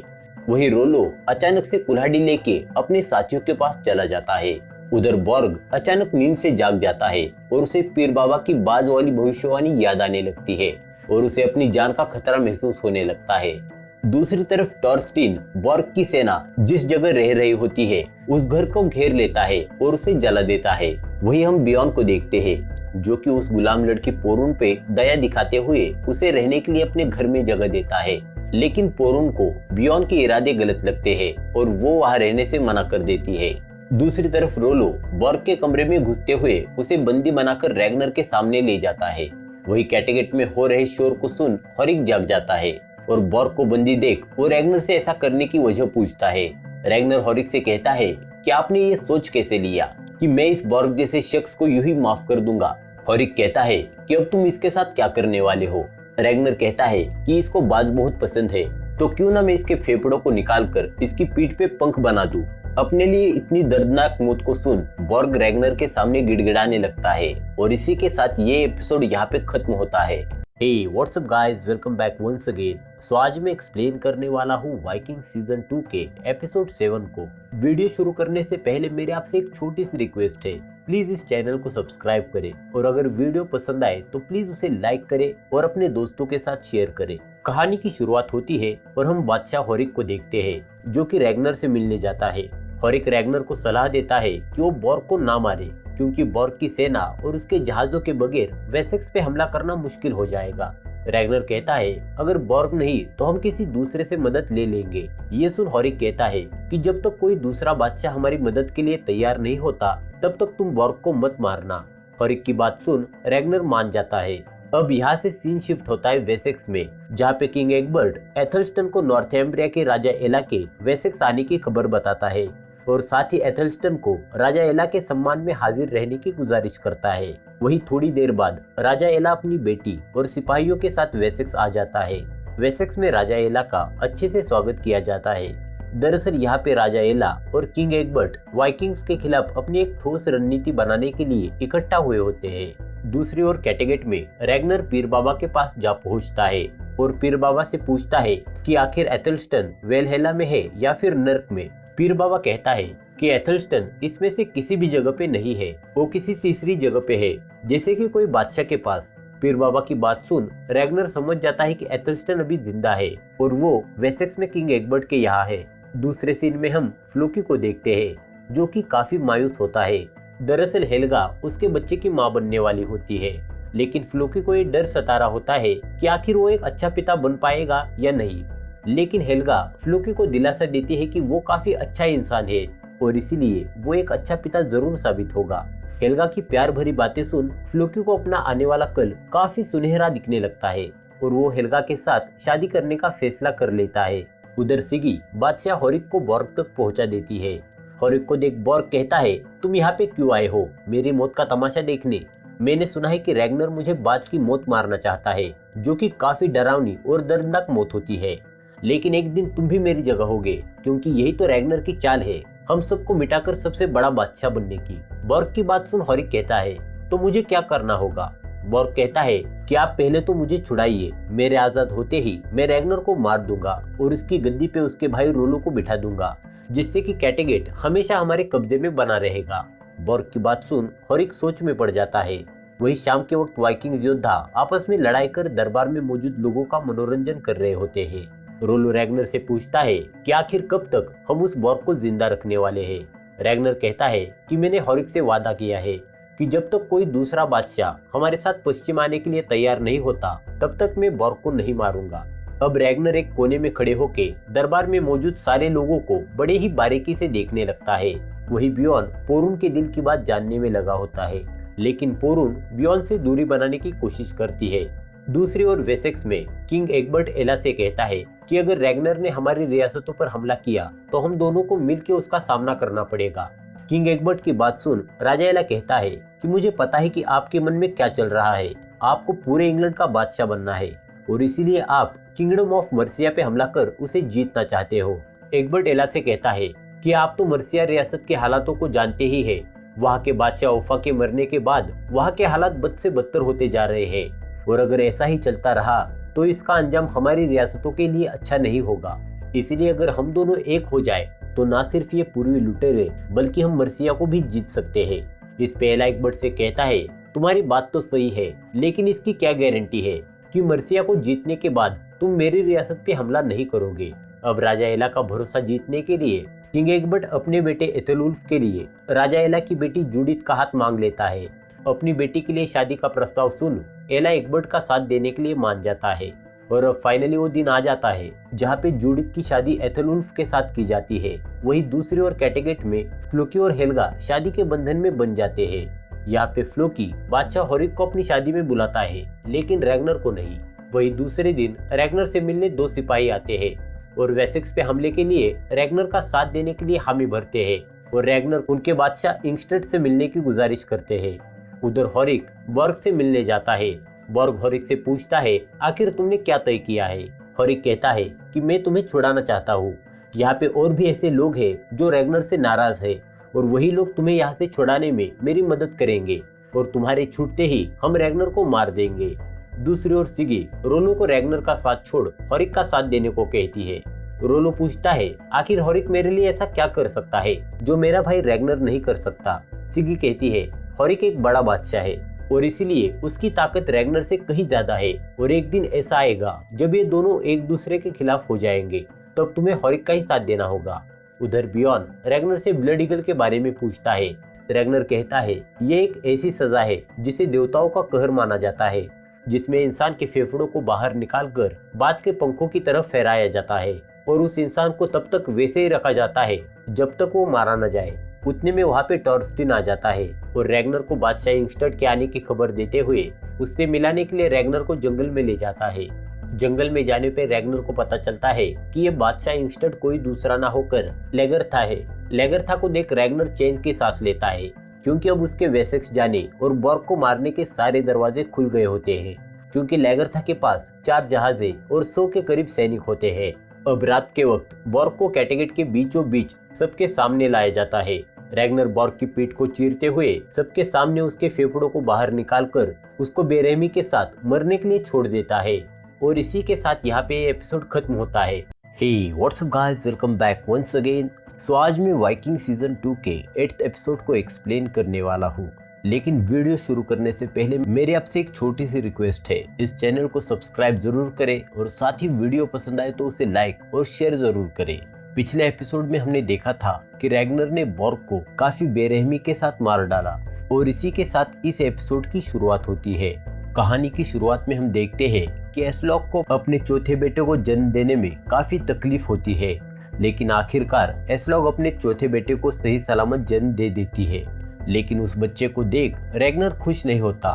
वही रोलो अचानक से कुल्हाड़ी लेके अपने साथियों के पास चला जाता है। उधर बॉर्ग अचानक नींद से जाग जाता है और उसे पीर बाबा की बाज वाली भविष्यवाणी याद आने लगती है और उसे अपनी जान का खतरा महसूस होने लगता है। दूसरी तरफ टॉरस्टीन बॉर्ग की सेना जिस जगह रह रही होती है उस घर को घेर लेता है और उसे जला देता है। वही हम बियॉन को देखते हैं, जो कि उस गुलाम लड़की पोरुन पे दया दिखाते हुए उसे रहने के लिए अपने घर में जगह देता है, लेकिन पोरुन को बियॉन के इरादे गलत लगते हैं और वो वहां रहने से मना कर देती है। दूसरी तरफ रोलो बॉर्ग के कमरे में घुसते हुए उसे बंदी बनाकर रैग्नर के सामने ले जाता है। वही कैटेगेट में हो रहे शोर को सुन होरिक जाग जाता है और बॉर्ग को बंदी देख वो रैग्नर से ऐसा करने की वजह पूछता है। रैग्नर होरिक से कहता है कि आपने ये सोच कैसे लिया कि मैं इस बॉर्ग जैसे शख्स को यूं ही माफ कर दूंगा। होरिक कहता है कि अब तुम इसके साथ क्या करने वाले हो। रैग्नर कहता है कि इसको बाज बहुत पसंद है, तो क्यों ना मैं इसके फेफड़ों को निकाल कर इसकी पीठ पे पंख बना दूं अपने लिए इतनी दर्दनाक मौत को सुन बॉर्ग रैग्नर के सामने गिड़गिड़ाने लगता है और इसी के साथ ये एपिसोड यहाँ पे खत्म होता है। Hey what's up guys, welcome back once again. So आज मैं एक्सप्लेन करने वाला हूँ वाइकिंग सीजन 2 के एपिसोड 7 को। वीडियो शुरू करने से पहले मेरे आपसे एक छोटी सी रिक्वेस्ट है, प्लीज इस चैनल को सब्सक्राइब करें और अगर वीडियो पसंद आए तो प्लीज उसे लाइक करें और अपने दोस्तों के साथ शेयर करें। कहानी की शुरुआत होती है और हम बादशाह होरिक को देखते हैं जो कि रैग्नर से मिलने जाता है। होरिक रैग्नर को सलाह देता है कि वो बॉर्ग को ना मारे क्योंकि बॉर्ग की सेना और उसके जहाजों के बगैर वेसेक्स पे हमला करना मुश्किल हो जाएगा। रैग्नर कहता है अगर बॉर्ग नहीं तो हम किसी दूसरे से मदद ले लेंगे। ये सुन होरिक कहता है कि जब तक कोई दूसरा बादशाह हमारी मदद के लिए तैयार नहीं होता तब तक तुम बॉर्ग को मत मारना। होरिक की बात सुन रैग्नर मान जाता है। अब यहाँ से सीन शिफ्ट होता है वेसेक्स में, जहाँ पे किंग एग्बर्ट एथलस्टन को नॉर्थम्ब्रिया के राजा एला के वेसेक्स आने की खबर बताता है और साथ ही एथलस्टन को राजा एला के सम्मान में हाजिर रहने की गुजारिश करता है। वही थोड़ी देर बाद राजा एला अपनी बेटी और सिपाहियों के साथ वेसेक्स आ जाता है। वेसेक्स में राजा एला का अच्छे से स्वागत किया जाता है। दरअसल यहाँ पे राजा एला और किंग एग्बर्ट वाइकिंग्स के खिलाफ अपनी एक ठोस रणनीति बनाने के लिए इकट्ठा हुए होते हैं। दूसरी ओर कैटेगेट में रैग्नर पीर बाबा के पास जा पहुंचता है और पीर बाबा से पूछता है कि आखिर एथलस्टन वेलहेला में है या फिर नर्क में। पीर बाबा कहता है कि एथलस्टन इसमें से किसी भी जगह पे नहीं है, वो किसी तीसरी जगह पे है, जैसे कि कोई बादशाह के पास। पीर बाबा की बात सुन रैग्नर समझ जाता है कि एथलस्टन अभी जिंदा है और वो वेसेक्स में किंग एग्बर्ट के यहाँ है। दूसरे सीन में हम फ्लोकी को देखते हैं जो कि काफी मायूस होता है। दरअसल हेल्गा उसके बच्चे की माँ बनने वाली होती है, लेकिन फ्लोकी को ये डर सता रहा होता है कि आखिर वो एक अच्छा पिता बन पाएगा या नहीं। लेकिन हेल्गा फ्लोकी को दिलासा देती है कि वो काफी अच्छा इंसान है और इसीलिए वो एक अच्छा पिता जरूर साबित होगा। हेल्गा की प्यार भरी बातें सुन फ्लोकी को अपना आने वाला कल काफी सुनहरा दिखने लगता है और वो हेल्गा के साथ शादी करने का फैसला कर लेता है। उधर सिगी बादशाह होरिक को बॉर्ग तक पहुंचा देती है। होरिक को देख बॉर्ग कहता है तुम यहाँ पे क्यों आए हो, मेरी मौत का तमाशा देखने? मैंने सुना है कि रैग्नर मुझे बाज की मौत मारना चाहता है, जो कि काफी डरावनी और दर्दनाक मौत होती है। लेकिन एक दिन तुम भी मेरी जगह होगे क्योंकि यही तो रैग्नर की चाल है, हम सबको मिटाकर सबसे बड़ा बादशाह बनने की। बॉर्ग की बात सुन होरिक कहता है तो मुझे क्या करना होगा? बॉर्ग कहता है कि आप पहले तो मुझे छुड़ाइए, मेरे आजाद होते ही मैं रैग्नर को मार दूंगा और उसकी गद्दी पे उसके भाई रोलो को बिठा दूंगा, जिससे कि कैटेगेट हमेशा हमारे कब्जे में बना रहेगा। बॉर्ग की बात सुन होरिक सोच में पड़ जाता है। वही शाम के वक्त वाइकिंग्स योद्धा आपस में लड़ाई कर दरबार में मौजूद लोगों का मनोरंजन कर रहे होते हैं। रोलो रैग्नर से पूछता है कि आखिर कब तक हम उस बॉर्ग को जिंदा रखने वाले हैं। रैग्नर कहता है कि मैंने होरिक से वादा किया है कि जब तक कोई दूसरा बादशाह हमारे साथ पश्चिम आने के लिए तैयार नहीं होता तब तक मैं बॉर्ग को नहीं मारूंगा। अब रैग्नर एक कोने में खड़े होके दरबार में मौजूद सारे लोगों को बड़े ही बारीकी से देखने लगता है। वही बियॉन पोरून के दिल की बात जानने में लगा होता है, लेकिन पोरून बियॉन से दूरी बनाने की कोशिश करती है। दूसरी ओर वेसेक्स में किंग एग्बर्ट एला से कहता है कि अगर रैग्नर ने हमारी रियासतों पर हमला किया तो हम दोनों को मिलकर उसका सामना करना पड़ेगा। किंग एग्बर्ट की बात सुन राजा एला कहता है कि मुझे पता है कि आपके मन में क्या चल रहा है, आपको पूरे इंग्लैंड का बादशाह बनना है और इसीलिए आप किंगडम ऑफ मर्सिया पे हमला कर उसे जीतना चाहते हो। एग्बर्ट एला से कहता है कि आप तो मर्सिया रियासत के हालातों को जानते ही है। वहाँ के बादशाह ओफा के मरने के बाद वहाँ के हालात बद से बदतर होते जा रहे हैं और अगर ऐसा ही चलता रहा तो इसका अंजाम हमारी रियासतों के लिए अच्छा नहीं होगा। इसीलिए अगर हम दोनों एक हो जाए तो ना सिर्फ ये पूर्वी लुटेरे बल्कि हम मर्सिया को भी जीत सकते हैं। इस पे एला एग्बर्ट से कहता है तुम्हारी बात तो सही है, लेकिन इसकी क्या गारंटी है कि मर्सिया को जीतने के बाद तुम मेरी रियासत पे हमला नहीं करोगे? अब राजा एला का भरोसा जीतने के लिए किंग एग्बर्ट अपने बेटे एथेलुल्फ के लिए राजा एला की बेटी जूडिथ का हाथ मांग लेता है। अपनी बेटी के लिए शादी का प्रस्ताव सुन एला एग्बर्ट का साथ देने के लिए मान जाता है और अब फाइनली वो दिन आ जाता है जहाँ पे जूडिथ की शादी एथेलुल्फ के साथ की जाती है। वही दूसरी ओर कैटेगेट में फ्लोकी और हेल्गा शादी के बंधन में बन जाते हैं। यहाँ पे फ्लोकी बादशाह होरिक को अपनी शादी में बुलाता है, लेकिन रैग्नर को नहीं। वही दूसरे दिन रैग्नर से मिलने 2 सिपाही आते हैं और वेसेक्स पे हमले के लिए रैग्नर का साथ देने के लिए हामी भरते हैं और रैग्नर उनके बादशाह इंगस्टेड से मिलने की गुजारिश करते हैं। उधर होरिक बॉर्ग से मिलने जाता है। बॉर्ग होरिक से पूछता है आखिर तुमने क्या तय किया है? होरिक कहता है कि मैं तुम्हें छुड़ाना चाहता हूँ, यहाँ पे और भी ऐसे लोग हैं जो रैग्नर से नाराज है और वही लोग तुम्हें यहाँ से छुड़ाने में मेरी मदद करेंगे और तुम्हारे छूटते ही हम रैग्नर को मार देंगे। दूसरी ओर सिगी रोलो को रैग्नर का साथ छोड़ हॉरिक का साथ देने को कहती है। रोलो पूछता है आखिर हॉरिक मेरे लिए ऐसा क्या कर सकता है जो मेरा भाई रैग्नर नहीं कर सकता। सिगी कहती है हॉरिक एक बड़ा बादशाह है और इसीलिए उसकी ताकत रैग्नर से कहीं ज्यादा है और एक दिन ऐसा आएगा जब ये दोनों एक दूसरे के खिलाफ हो जाएंगे, तब तुम्हें हॉरिक का ही साथ देना होगा। उधर बियॉन रैग्नर से ब्लड ईगल के बारे में पूछता है। रैग्नर कहता है ये एक ऐसी सजा है जिसे देवताओं का कहर माना जाता है, जिसमें इंसान के फेफड़ों को बाहर निकालकर बाज के पंखों की तरफ फहराया जाता है और उस इंसान को तब तक वैसे ही रखा जाता है जब तक वो मारा न जाए। उतने में वहाँ पे टॉर्स्टिन आ जाता है और रैग्नर को बादशाह इंगस्टर्ड के आने की खबर देते हुए उससे मिलाने के लिए रैग्नर को जंगल में ले जाता है। जंगल में जाने पे रैग्नर को पता चलता है कि ये बादशाह इंगस्टर्ड कोई दूसरा ना होकर लेगरथा है। लेगरथा को देख रैग्नर चैन की सांस लेता है क्योंकि अब उसके वेसेक्स जाने और बॉर्ग को मारने के सारे दरवाजे खुल गए होते हैं, क्योंकि लेगरथा के पास 4 जहाजें और 100 के करीब सैनिक होते हैं। अब रात के वक्त बॉर्ग को कैटेगेट के बीचों बीच सबके सामने लाया जाता है। रैग्नर बॉर्ग की पीठ को चीरते हुए सबके सामने उसके फेफड़ों को बाहर निकालकर उसको बेरहमी के साथ मरने के लिए छोड़ देता है और इसी के साथ यहाँ पे एपिसोड खत्म होता है। Hey, what's up guys? Welcome back once again. So आज मैं वाइकिंग सीजन 2 के 8th एपिसोड को एक्सप्लेन करने वाला हूँ, लेकिन वीडियो शुरू करने से पहले मेरी आपसे एक छोटी सी रिक्वेस्ट है, इस चैनल को सब्सक्राइब जरूर करें और साथ ही वीडियो पसंद आए तो उसे लाइक और शेयर जरूर करें। पिछले एपिसोड में हमने देखा था कि रैग्नर ने बॉर्ग को काफी बेरहमी के साथ मार डाला और इसी के साथ इस एपिसोड की शुरुआत होती है। कहानी की शुरुआत में हम देखते हैं कि एस्लॉक को अपने चौथे बेटे को जन्म देने में काफी तकलीफ होती है, लेकिन आखिरकार एस्लॉक अपने चौथे बेटे को सही सलामत जन्म दे देती है। लेकिन उस बच्चे को देख रैग्नर खुश नहीं होता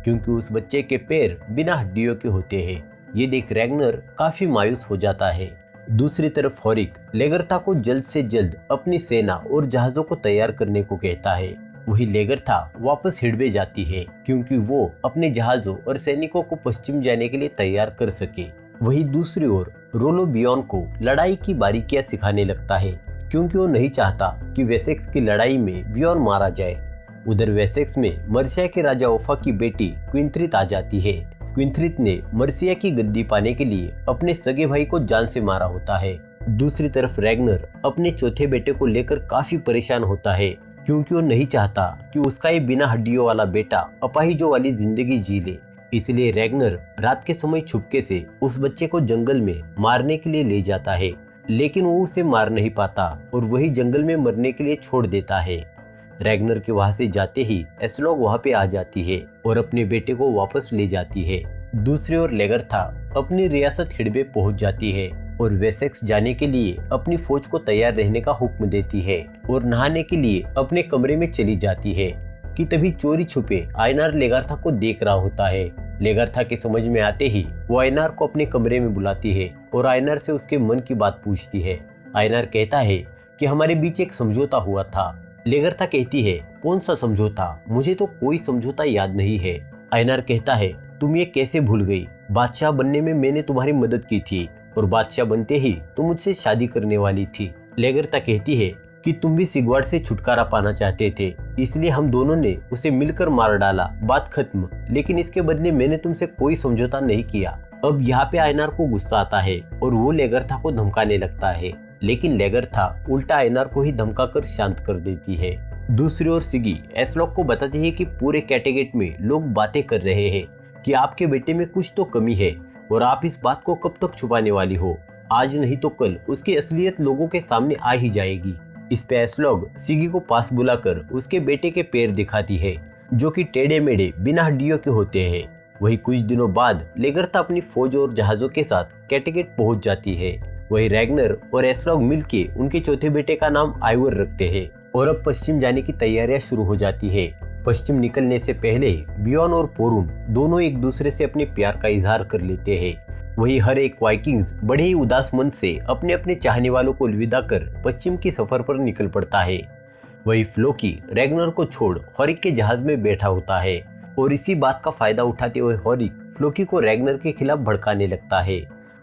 क्योंकि उस बच्चे के पैर बिना हड्डियों के होते हैं। ये देख रैग्नर काफी मायूस हो जाता है। दूसरी तरफ हॉरिक लेगरथा को जल्द से जल्द अपनी सेना और जहाजों को तैयार करने को कहता है। वही लेगरथा वापस हिडबे जाती है क्योंकि वो अपने जहाजों और सैनिकों को पश्चिम जाने के लिए तैयार कर सके। वही दूसरी ओर रोलो बियॉन को लड़ाई की बारीकियां सिखाने लगता है क्योंकि वो नहीं चाहता कि वेसेक्स की लड़ाई में बियॉन मारा जाए। उधर वेसेक्स में मर्सिया के राजा ओफा की बेटी क्विंथ्रित आ जाती है। क्विंथ्रित ने मर्सिया की गद्दी पाने के लिए अपने सगे भाई को जान से मारा होता है। दूसरी तरफ रैग्नर अपने चौथे बेटे को लेकर काफी परेशान होता है क्योंकि वो नहीं चाहता कि उसका ये बिना हड्डियों वाला बेटा अपाहिजों वाली जिंदगी जी ले। इसलिए रैग्नर रात के समय छुपके से उस बच्चे को जंगल में मारने के लिए ले जाता है, लेकिन वो उसे मार नहीं पाता और वही जंगल में मरने के लिए छोड़ देता है। रैग्नर के वहां से जाते ही एस्लॉग वहां पे आ जाती है और अपने बेटे को वापस ले जाती है। दूसरी ओर लेगरथा अपनी रियासत हिडबे पहुंच जाती है और वेसेक्स जाने के लिए अपनी फौज को तैयार रहने का हुक्म देती है और नहाने के लिए अपने कमरे में चली जाती है कि तभी चोरी छुपे आयनार लेगरथा को देख रहा होता है। लेगरथा के समझ में आते ही वो आयनार को अपने कमरे में बुलाती है और आयनार से उसके मन की बात पूछती है। आयनार कहता है कि हमारे बीच एक समझौता हुआ था। लेगरथा कहती है कौन सा समझौता? मुझे तो कोई समझौता याद नहीं है। आयनार कहता है तुम ये कैसे भूल गई? बादशाह बनने में मैंने तुम्हारी मदद की थी और बादशाह बनते ही तुम मुझसे शादी करने वाली थी। लेगरथा कहती है कि तुम भी सिगवार्ड से छुटकारा पाना चाहते थे, इसलिए हम दोनों ने उसे मिलकर मार डाला, बात खत्म। लेकिन इसके बदले मैंने तुमसे कोई समझौता नहीं किया। अब यहाँ पे आयनार को गुस्सा आता है और वो लेगरथा को धमकाने लगता है, लेकिन लेगरथा उल्टा आयनार को ही धमकाकर शांत कर देती है। दूसरी ओर सिगी एस्लॉक को बताती है कि पूरे कैटेगेट में लोग बातें कर रहे हैं कि आपके बेटे में कुछ तो कमी है और आप इस बात को कब तक छुपाने वाली हो? आज नहीं तो कल उसकी असलियत लोगों के सामने आ ही जाएगी। इस पे एस्लॉग सिगी को पास बुलाकर उसके बेटे के पैर दिखाती है जो कि टेढ़े मेढ़े बिना हड्डियों के होते हैं। वही कुछ दिनों बाद लेगरथा अपनी फौज और जहाजों के साथ कैटेगेट पहुंच जाती है। वही रैग्नर और एस्लॉग मिलके उनके चौथे बेटे का नाम आइवर रखते हैं और अब पश्चिम जाने की तैयारियां शुरू हो जाती है। पश्चिम निकलने से पहले बियॉन और पोरुन दोनों एक दूसरे से अपने प्यार का इजहार कर लेते हैं। वही हर एक वाइकिंग्स बड़े ही उदास मन से अपने अपने चाहने वालों को अलविदा कर पश्चिम की सफर पर निकल पड़ता है। वही फ्लोकी रैग्नर को छोड़ हॉरिक के जहाज में बैठा होता है और इसी बात का फायदा उठाते हुए हॉरिक फ्लोकी को रैग्नर के खिलाफ भड़काने लगता है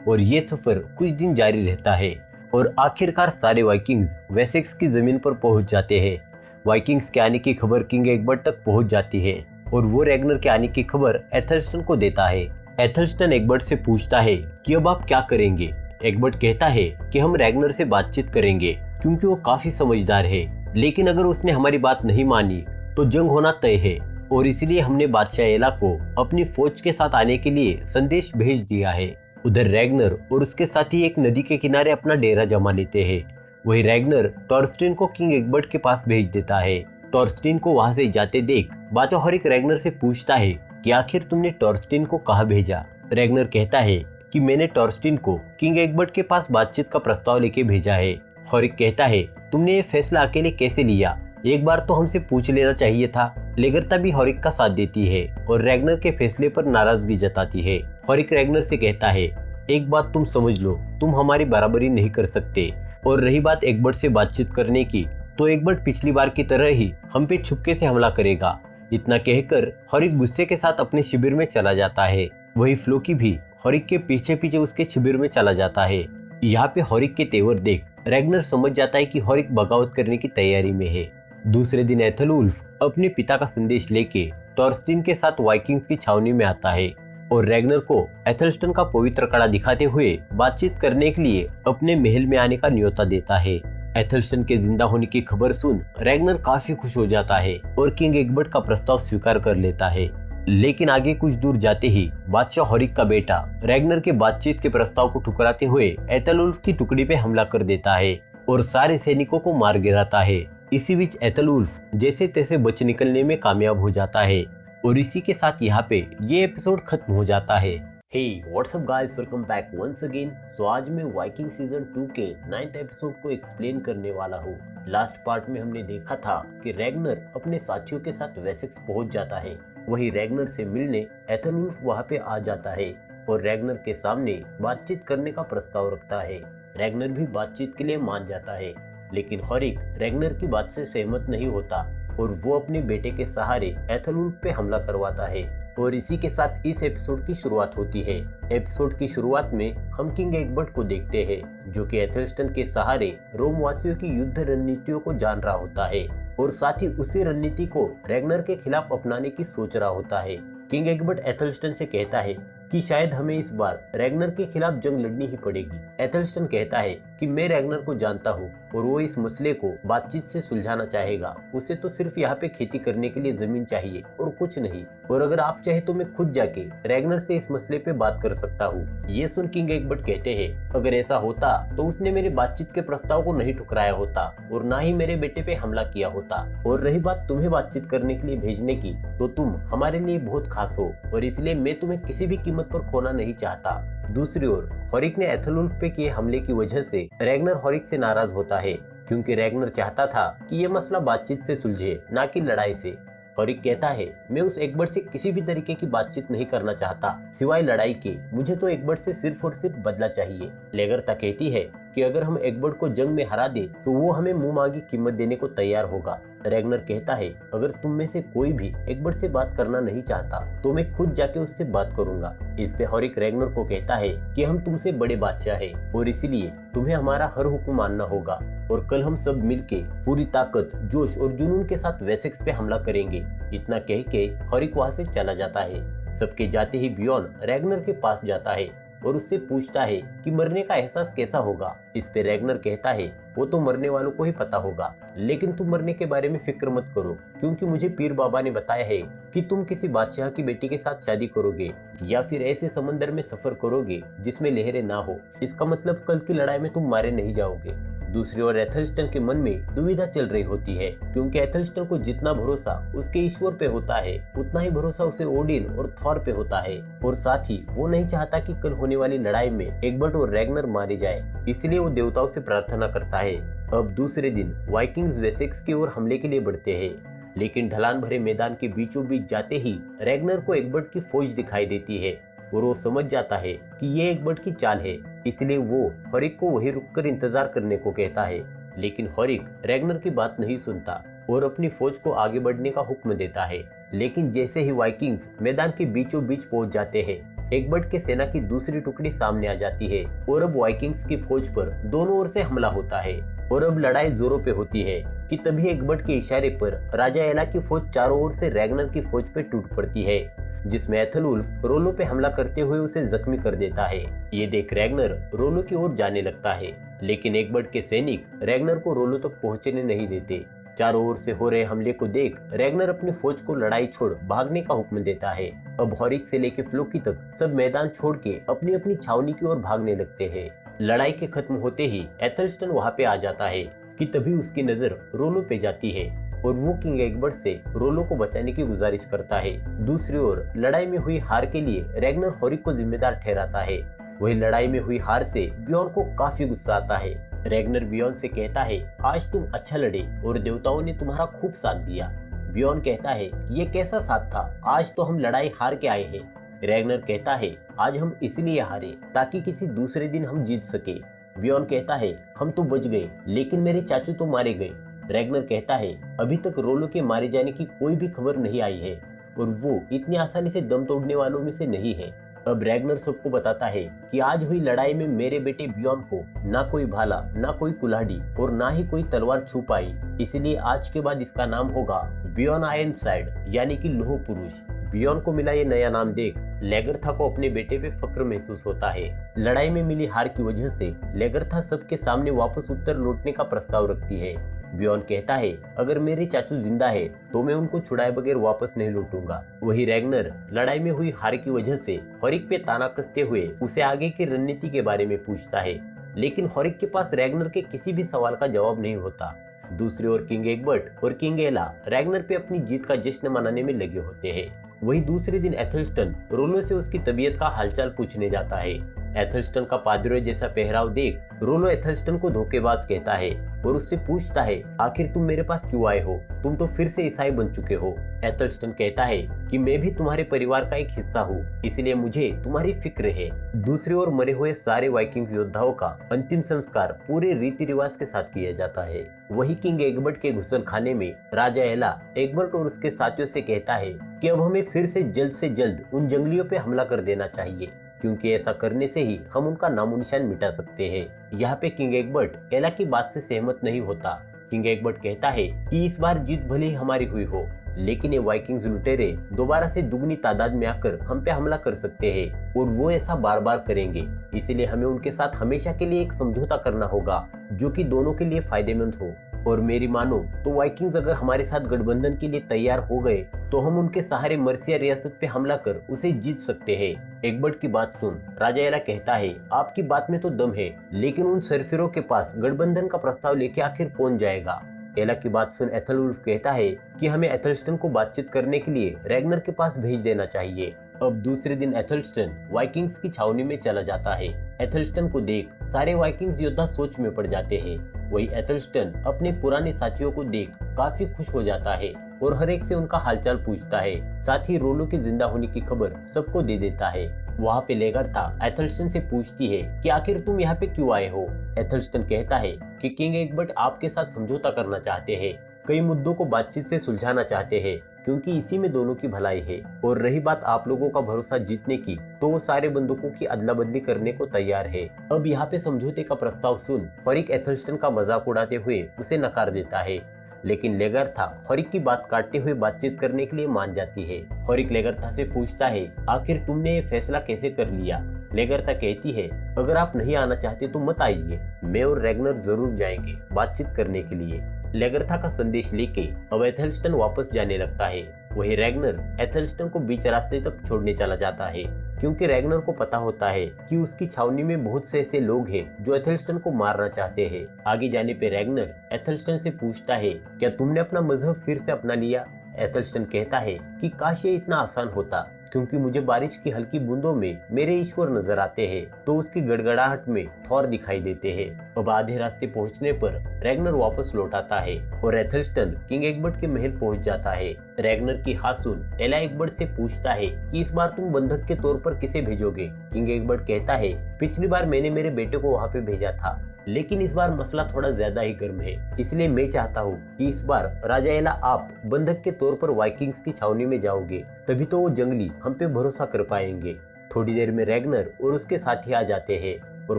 और ये सफर कुछ दिन जारी रहता है और आखिरकार सारे वाइकिंग्स वेसेक्स की जमीन पर पहुंच जाते हैं। वाइकिंग्स के आने की खबर किंग एग्बर्ट तक पहुंच जाती है और वो रैग्नर के आने की खबर एथेल्स्टन को देता है। एथेल्स्टन एग्बर्ट से पूछता है कि अब आप क्या करेंगे। एग्बर्ट कहता है कि हम रैग्नर से बातचीत करेंगे क्योंकि वो काफी समझदार है, लेकिन अगर उसने हमारी बात नहीं मानी तो जंग होना तय है और इसलिए हमने बादशाह एला को अपनी फौज के साथ आने के लिए संदेश भेज दिया है। उधर रैग्नर और उसके साथी एक नदी के किनारे अपना डेरा जमा लेते हैं। वही रैग्नर टॉर्स्टीन को किंग एग्बर्ट के पास भेज देता है। टॉर्स्टीन को वहां से जाते देख बादशाह हॉरिक रैग्नर से पूछता है कि आखिर तुमने टॉर्स्टीन को कहाँ भेजा। रैग्नर कहता है कि मैंने टॉर्स्टीन को किंग एग्बर्ट के पास बातचीत का प्रस्ताव लेके भेजा है। हॉरिक कहता है तुमने ये फैसला अकेले कैसे लिया, एक बार तो हमसे पूछ लेना चाहिए था। लेगरता भी हॉरिक का साथ देती है और रैग्नर के फैसले पर नाराजगी जताती है। हॉरिक रैग्नर से कहता है एक बात तुम समझ लो, तुम हमारी बराबरी नहीं कर सकते। और रही बात एग्बर्ट से बातचीत करने की, तो एग्बर्ट पिछली बार की तरह ही हम पे छुपके से हमला करेगा। इतना कहकर हॉरिक गुस्से के साथ अपने शिविर में चला जाता है। वही फ्लोकी भी हॉरिक के पीछे पीछे उसके शिविर में चला जाता है। यहाँ पे हॉरिक के तेवर देख रैग्नर समझ जाता है कि हॉरिक बगावत करने की तैयारी में है। दूसरे दिन एथेलवुल्फ अपने पिता का संदेश लेके टॉर्स्टीन के साथ वाइकिंग्स की छावनी में आता है और रैग्नर को एथेल्स्टन का पवित्र कड़ा दिखाते हुए बातचीत करने के लिए अपने महल में आने का न्योता देता है। एथेल्स्टन के जिंदा होने की खबर सुन रैग्नर काफी खुश हो जाता है और किंग एग्बर्ट का प्रस्ताव स्वीकार कर लेता है। लेकिन आगे कुछ दूर जाते ही बादशाह हॉरिक का बेटा रैग्नर के बातचीत के प्रस्ताव को ठुकराते हुए एथेलवुल्फ की टुकड़ी पे हमला कर देता है और सारे सैनिकों को मार गिराता है। इसी बीच एथेलवुल्फ जैसे तैसे बच निकलने में कामयाब हो जाता है और इसी के साथ यहाँ पे ये एपिसोड खत्म हो जाता है। Hey, what's up guys? Welcome back once again. So आज मैं वाइकिंग सीजन 2 के 9th एपिसोड को एक्सप्लेन करने वाला हूँ। लास्ट पार्ट में हमने देखा था कि रैग्नर अपने साथियों के साथ वेसेक्स पहुंच जाता है। वही रैग्नर से मिलने एथेलवुल्फ वहां पे आ जाता है और रैग्नर के सामने बातचीत करने का प्रस्ताव रखता है। रैग्नर भी बातचीत के लिए मान जाता है, लेकिन हॉरिक रैग्नर की बात से सहमत नहीं होता और वो अपने बेटे के सहारे एथेलवुल्फ पे हमला करवाता है। और इसी के साथ इस एपिसोड की शुरुआत होती है। एपिसोड की शुरुआत में हम किंग एग्बर्ट को देखते हैं जो कि एथेल्स्टन के सहारे रोम वासियों की युद्ध रणनीतियों को जान रहा होता है और साथ ही उसी रणनीति को रैग्नर के खिलाफ अपनाने की सोच रहा होता है। किंग एग्बर्ट एथेल्स्टन से कहता है कि शायद हमें इस बार रैग्नर के खिलाफ जंग लड़नी ही पड़ेगी। एथेल्स्टन कहता है कि मैं रैग्नर को जानता हूँ और वो इस मसले को बातचीत से सुलझाना चाहेगा। उसे तो सिर्फ यहाँ पे खेती करने के लिए जमीन चाहिए और कुछ नहीं, और अगर आप चाहे तो मैं खुद जाके रैग्नर से इस मसले पे बात कर सकता हूँ। ये सुन किंग एग्बर्ट कहते हैं अगर ऐसा होता तो उसने मेरे बातचीत के प्रस्ताव को नहीं ठुकराया होता और ना ही मेरे बेटे पे हमला किया होता। और रही बात तुम्हें बातचीत करने के लिए भेजने की, तो तुम हमारे लिए बहुत खास हो और इसलिए मैं तुम्हें किसी भी कीमत पर खोना नहीं चाहता। दूसरी ओर हॉरिक ने एथेलवुल्फ पे किए हमले की वजह से रैग्नर हॉरिक से नाराज होता है क्योंकि रैग्नर चाहता था कि ये मसला बातचीत से सुलझे, ना कि लड़ाई से। हॉरिक कहता है मैं उस एग्बर्ट से किसी भी तरीके की बातचीत नहीं करना चाहता सिवाय लड़ाई के। मुझे तो एग्बर्ट से सिर्फ और सिर्फ बदला चाहिए। लेगरता कहती है कि अगर हम एग्बर्ट को जंग में हरा दे तो वो हमें मुंह मांगी कीमत देने को तैयार होगा। रैग्नर कहता है अगर तुम में से कोई भी एग्बर्ट से बात करना नहीं चाहता तो मैं खुद जाके उससे बात करूंगा। इस पे हॉरिक रैग्नर को कहता है कि हम तुमसे बड़े बादशाह हैं और इसीलिए तुम्हें हमारा हर हुक्म मानना होगा और कल हम सब मिलके पूरी ताकत, जोश और जुनून के साथ वेसेक्स पे हमला करेंगे। इतना कह के हॉरिक वहां से चला जाता है। सबके जाते ही बियॉन रैग्नर के पास जाता है और उससे पूछता है कि मरने का एहसास कैसा होगा। इस पे रैग्नर कहता है वो तो मरने वालों को ही पता होगा, लेकिन तुम मरने के बारे में फिक्र मत करो क्योंकि मुझे पीर बाबा ने बताया है कि तुम किसी बादशाह की बेटी के साथ शादी करोगे या फिर ऐसे समंदर में सफर करोगे जिसमें लहरें ना हो। इसका मतलब कल की लड़ाई में तुम मारे नहीं जाओगे। दूसरी ओर एथेल्स्टन के मन में दुविधा चल रही होती है क्योंकि एथेल्स्टन को जितना भरोसा उसके ईश्वर पे होता है उतना ही भरोसा उसे ओडिन और थॉर पे होता है और साथ ही वो नहीं चाहता कि कल होने वाली लड़ाई में एग्बर्ट और रैग्नर मारे जाए, इसलिए वो देवताओं से प्रार्थना करता है। अब दूसरे दिन वाइकिंग्स वेसेक्स की ओर हमले के लिए बढ़ते हैं, लेकिन ढलान भरे मैदान के बीचों बीच जाते ही रैग्नर को एग्बर्ट की फौज दिखाई देती है और वो समझ जाता है कि ये एग्बर्ट की चाल है, इसलिए वो हॉरिक को वहीं रुककर इंतजार करने को कहता है। लेकिन हॉरिक रैग्नर की बात नहीं सुनता और अपनी फौज को आगे बढ़ने का हुक्म देता है। लेकिन जैसे ही वाइकिंग्स मैदान के बीचों बीच पहुंच जाते हैं एग्बर्ट के सेना की दूसरी टुकड़ी सामने आ जाती है और अब वाइकिंग्स की फौज पर दोनों ओर से हमला होता है और अब लड़ाई जोरों पे होती है कि तभी एग्बर्ट के इशारे पर राजा एला की फौज चारों ओर से रैगनर की फौज पे टूट पड़ती है, जिसमें एथलवुल्फ रोलो पे हमला करते हुए उसे जख्मी कर देता है। ये देख रैगनर रोलो की ओर जाने लगता है, लेकिन एग्बर्ट के सैनिक रैगनर को रोलो तक पहुंचने नहीं देते। चारों ओर से हो रहे हमले को देख रैगनर अपनी फौज को लड़ाई छोड़ भागने का हुक्म देता है। अब हॉरिक से लेकर फ्लोकी तक सब मैदान छोड़ के अपनी अपनी छावनी की ओर भागने लगते हैं। लड़ाई के खत्म होते ही एथलस्टन वहां पे आ जाता है कि तभी उसकी नजर रोलो पे जाती है और वो किंग एग्बर्ट से रोलो को बचाने की गुजारिश करता है। दूसरी ओर लड़ाई में हुई हार के लिए रैगनर हॉरिक को जिम्मेदार ठहराता है। वही लड़ाई में हुई हार से बियॉन को काफी गुस्सा आता है। रैगनर बियॉन से कहता है, आज तुम अच्छा लड़े और देवताओं ने तुम्हारा खूब साथ दिया। बियॉन कहता है, ये कैसा साथ था, आज तो हम लड़ाई हार के आए हैं। रैगनर कहता है, आज हम इसलिए हारे ताकि किसी दूसरे दिन हम जीत सके। बियॉन कहता है, हम तो बच गए लेकिन मेरे चाचू तो मारे गए। रैगनर कहता है, अभी तक रोलो के मारे जाने की कोई भी खबर नहीं आई है और वो इतनी आसानी से दम तोड़ने वालों में से नहीं है। अब रैगनर सबको बताता है कि आज हुई लड़ाई में मेरे बेटे बियॉन को ना कोई भाला, ना कोई कुल्हाड़ी और ना ही कोई तलवार छू पाई, इसलिए आज के बाद इसका नाम होगा बियॉन आयरनसाइड, यानी कि लोह पुरुष। बियॉन को मिला ये नया नाम देख लेगरथा को अपने बेटे पे फक्र महसूस होता है। लड़ाई में मिली हार की वजह से लेगरथा सबके सामने वापस उत्तर लौटने का प्रस्ताव रखती है। बियॉन कहता है, अगर मेरे चाचू जिंदा है तो मैं उनको छुड़ाए बगैर वापस नहीं लौटूंगा। वही रैगनर लड़ाई में हुई हार की वजह से हॉरिक पे ताना कसते हुए उसे आगे की रणनीति के बारे में पूछता है, लेकिन हॉरिक के पास रैगनर के किसी भी सवाल का जवाब नहीं होता। दूसरी ओर किंग एग्बर्ट और किंग एला रैगनर पे अपनी जीत का जश्न मनाने में लगे होते हैं। वही दूसरे दिन एथलस्टन रोलो से उसकी तबीयत का हालचाल पूछने जाता है। एथलस्टन का पादरी जैसा पहराव देख रोलो एथलस्टन को धोखेबाज कहता है और उससे पूछता है, आखिर तुम मेरे पास क्यों आए हो, तुम तो फिर से ईसाई बन चुके हो। एथलस्टन कहता है कि मैं भी तुम्हारे परिवार का एक हिस्सा हूँ, इसलिए मुझे तुम्हारी फिक्र है। दूसरी ओर मरे हुए सारे वाइकिंग योद्धाओं का अंतिम संस्कार पूरे रीति रिवाज के साथ किया जाता है। वही किंग एग्बर्ट के घुसलखाने में राजा एला एग्बर्ट और उसके साथियों से कहता है कि अब हमें फिर से जल्द उन जंगलियों पे हमला कर देना चाहिए, क्योंकि ऐसा करने से ही हम उनका नामो निशान मिटा सकते हैं। यहाँ पे किंग एग्बर्ट एला की बात से सहमत नहीं होता। किंग एग्बर्ट कहता है कि इस बार जीत भले ही हमारी हुई हो, लेकिन ये वाइकिंग्स लुटेरे दोबारा से दुगनी तादाद में आकर हम पे हमला कर सकते हैं और वो ऐसा बार बार करेंगे, इसलिए हमें उनके साथ हमेशा के लिए एक समझौता करना होगा जो कि दोनों के लिए फायदेमंद हो। और मेरी मानो तो वाइकिंग्स अगर हमारे साथ गठबंधन के लिए तैयार हो गए तो हम उनके सहारे मर्सिया रियासत पे हमला कर उसे जीत सकते हैं। एग्बर्ट की बात सुन राजा एला कहता है, आपकी बात में तो दम है, लेकिन उन सरफिरों के पास गठबंधन का प्रस्ताव लेके आखिर कौन जाएगा। एला की बात सुन एथलवुल्फ कहता है कि हमें एथलस्टन को बातचीत करने के लिए रैगनर के पास भेज देना चाहिए। अब दूसरे दिन एथलस्टन वाइकिंग्स की छावनी में चला जाता है। एथलस्टन को देख सारे वाइकिंग्स योद्धा सोच में पड़ जाते हैं। वही एथलस्टन अपने पुराने साथियों को देख काफी खुश हो जाता है और हर एक से उनका हालचाल पूछता है, साथ ही रोलो के जिंदा होने की खबर सबको दे देता है। वहाँ पे लेगरथा एथलस्टन से पूछती है कि आखिर तुम यहाँ पे क्यों आए हो। एथलस्टन कहता है कि किंग एग्बर्ट आपके साथ समझौता करना चाहते हैं, कई मुद्दों को बातचीत से सुलझाना चाहते हैं, क्योंकि इसी में दोनों की भलाई है। और रही बात आप लोगों का भरोसा जीतने की, तो वो सारे बंदूकों की अदला बदली करने को तैयार है। अब यहाँ पे समझौते का प्रस्ताव सुन हॉरिक एथलस्टन का मजाक उड़ाते हुए उसे नकार देता है, लेकिन लेगरथा हॉरिक की बात काटते हुए बातचीत करने के लिए मान जाती है। हॉरिक लेगरथा से पूछता है, आखिर तुमने ये फैसला कैसे कर लिया। लेगरथा कहती है, अगर आप नहीं आना चाहते तो मत आइए, मैं और रैगनर जरूर जाएंगे बातचीत करने के लिए। लेगरथा का संदेश लेके अब एथलस्टन वापस जाने लगता है। वही रैगनर एथलस्टन को बीच रास्ते तक छोड़ने चला जाता है, क्योंकि रैगनर को पता होता है कि उसकी छावनी में बहुत से ऐसे लोग हैं जो एथलस्टन को मारना चाहते हैं। आगे जाने पे रैगनर एथलस्टन से पूछता है, क्या तुमने अपना मजहब फिर से अपना लिया। एथलस्टन कहता है कि काश ये इतना आसान होता, क्योंकि मुझे बारिश की हल्की बूंदों में मेरे ईश्वर नजर आते हैं तो उसकी गड़गड़ाहट में थॉर दिखाई देते हैं। अब आधे रास्ते पहुंचने पर रैगनर वापस लौट आता है और एथलस्टन किंग एग्बर्ट के महल पहुंच जाता है। रैगनर की हाथ सुन एला एग्बर्ट से पूछता है कि इस बार तुम बंधक के तौर पर किसे भेजोगे। किंग एग्बर्ट कहता है, पिछली बार मैंने मेरे बेटे को वहाँ पे भेजा था, लेकिन इस बार मसला थोड़ा ज्यादा ही गर्म है, इसलिए मैं चाहता हूँ कि इस बार राजा एला आप बंधक के तौर पर वाइकिंग्स की छावनी में जाओगे, तभी तो वो जंगली हम पे भरोसा कर पाएंगे। थोड़ी देर में रैग्नर और उसके साथी आ जाते हैं और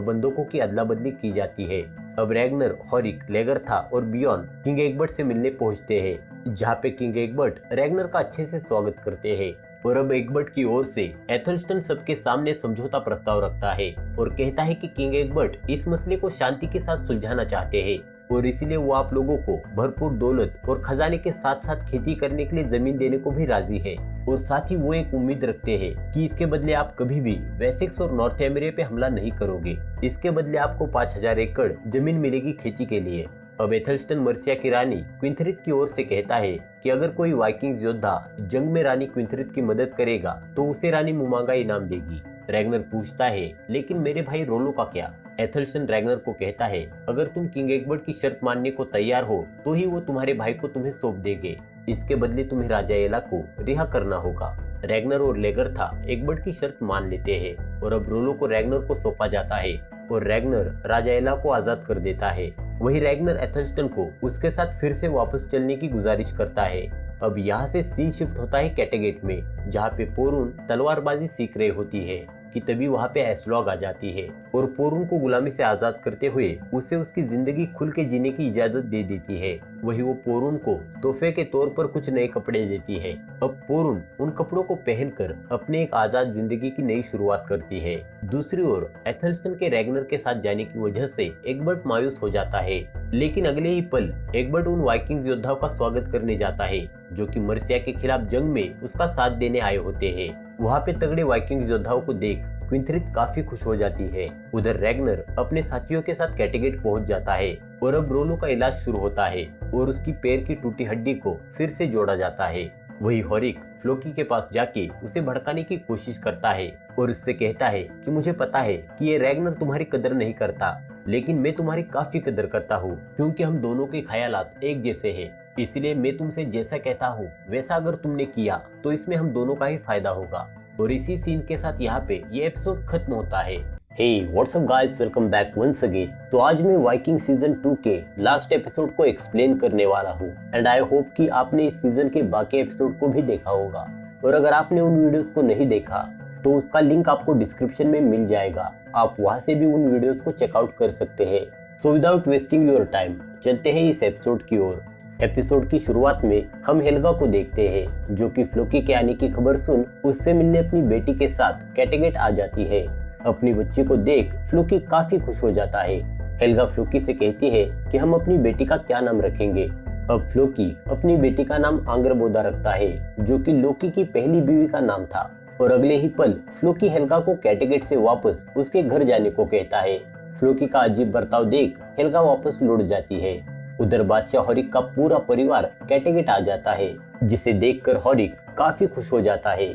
बंदूकों की अदला बदली की जाती है। अब रैग्नर, हॉरिक, लेगरथा और बियॉन किंग एग्बर्ट से मिलने पहुंचते हैं, जहां पे किंग एग्बर्ट रैग्नर का अच्छे से स्वागत करते हैं। और अब एग्बर्ट की ओर से एथलस्टन सबके सामने समझौता प्रस्ताव रखता है और कहता है कि किंग एग्बर्ट इस मसले को शांति के साथ सुलझाना चाहते हैं और इसीलिए वो आप लोगों को भरपूर दौलत और खजाने के साथ साथ खेती करने के लिए जमीन देने को भी राजी है। और साथ ही वो एक उम्मीद रखते हैं कि इसके बदले आप कभी भी वेसेक्स और नॉर्थ एमेरिया पे हमला नहीं करोगे। इसके बदले आपको 5000 एकड़ जमीन मिलेगी खेती के लिए। अब एथलस्टन मर्सिया की रानी क्विंथरिथ की ओर से कहता है कि अगर कोई वाइकिंग्स योद्धा जंग में रानी क्विंथरिथ की मदद करेगा तो उसे रानी मुमांगा इनाम देगी। रैग्नर पूछता है, लेकिन मेरे भाई रोलो का क्या? एथलस्टन रैग्नर को कहता है, अगर तुम किंग एग्बर्ट की शर्त मानने को तैयार हो तो ही वो तुम्हारे भाई को तुम्हें सौंप देंगे। इसके बदले तुम्हें राजा एला को रिहा करना होगा। रैग्नर और लेगरथा एग्बर्ट की शर्त मान लेते हैं और अब रोलो को रैग्नर को सौंपा जाता है और रैग्नर राजा एला को आजाद कर देता है। वही रैग्नर एथलस्टन को उसके साथ फिर से वापस चलने की गुजारिश करता है। अब यहाँ से सीन शिफ्ट होता है कैटेगेट में, जहाँ पे पोरून तलवारबाजी सीख रही होती है कि तभी वहाँ पे एस्लॉग आ जाती है और पोरून को गुलामी से आजाद करते हुए उसे उसकी जिंदगी खुल के जीने की इजाजत दे देती है। वही वो पोरून को तोहफे के तौर पर कुछ नए कपड़े देती है। अब पोरून उन कपड़ों को पहनकर अपने एक आजाद जिंदगी की नई शुरुआत करती है। दूसरी ओर एथलस्टन के रैग्नर के साथ जाने की वजह से एग्बर्ट मायूस हो जाता है, लेकिन अगले ही पल एग्बर्ट उन वाइकिंग्स योद्धाओं का स्वागत करने जाता है जो कि मर्सिया के खिलाफ जंग में उसका साथ देने आए होते हैं। वहाँ पे तगड़े वाइकिंग्स योद्धाओं को देख क्विंथरिथ काफी खुश हो जाती है। उधर रैग्नर अपने साथियों के साथ कैटेगेट पहुंच जाता है और अब रोलो का इलाज शुरू होता है और उसकी पैर की टूटी हड्डी को फिर से जोड़ा जाता है। वही हॉरिक फ्लोकी के पास जाके उसे भड़काने की कोशिश करता है और उससे कहता है कि मुझे पता है कि ये रैग्नर तुम्हारी कदर नहीं करता, लेकिन मैं तुम्हारी काफी कदर करता हूँ क्योंकि हम दोनों के ख्यालात एक जैसे हैं। इसलिए मैं तुमसे जैसा कहता हूँ वैसा अगर तुमने किया तो इसमें हम दोनों का ही फायदा होगा। और इसी सीन के साथ यहाँ पे ये एपिसोड खत्म होता है। Hey what's up guys, welcome back once again. तो आज मैं वाइकिंग सीजन 2 के लास्ट एपिसोड को एक्सप्लेन करने वाला हूँ एंड आई होप कि आपने इस सीजन के बाकी एपिसोड को भी देखा होगा। और अगर आपने उन वीडियोस को नहीं देखा तो उसका लिंक आपको डिस्क्रिप्शन में मिल जाएगा, आप वहां से भी उन वीडियोस को चेकआउट कर सकते हैं। So without wasting your time चलते हैं इस एपिसोड की ओर। एपिसोड की शुरुआत में हम हेल्गा को देखते हैं जो कि फ्लोकी के आने की खबर सुन उससे मिलने अपनी बेटी के साथ कैटेगेट आ जाती है। अपनी बच्ची को देख फ्लोकी काफी खुश हो जाता है। हेल्गा फ्लोकी से कहती है कि हम अपनी बेटी का क्या नाम रखेंगे। अब फ्लोकी अपनी बेटी का नाम आंग्रबोदा रखता है जो कि लोकी की पहली बीवी का नाम था। और अगले ही पल फ्लोकी हेल्गा को कैटेगेट से वापस उसके घर जाने को कहता है। फ्लोकी का अजीब बर्ताव देख हेल्गा वापस लौट जाती है। उधर बादशाह हॉरिक का पूरा परिवार कैटेगेट आ जाता है, जिसे देखकर हॉरिक काफी खुश हो जाता है।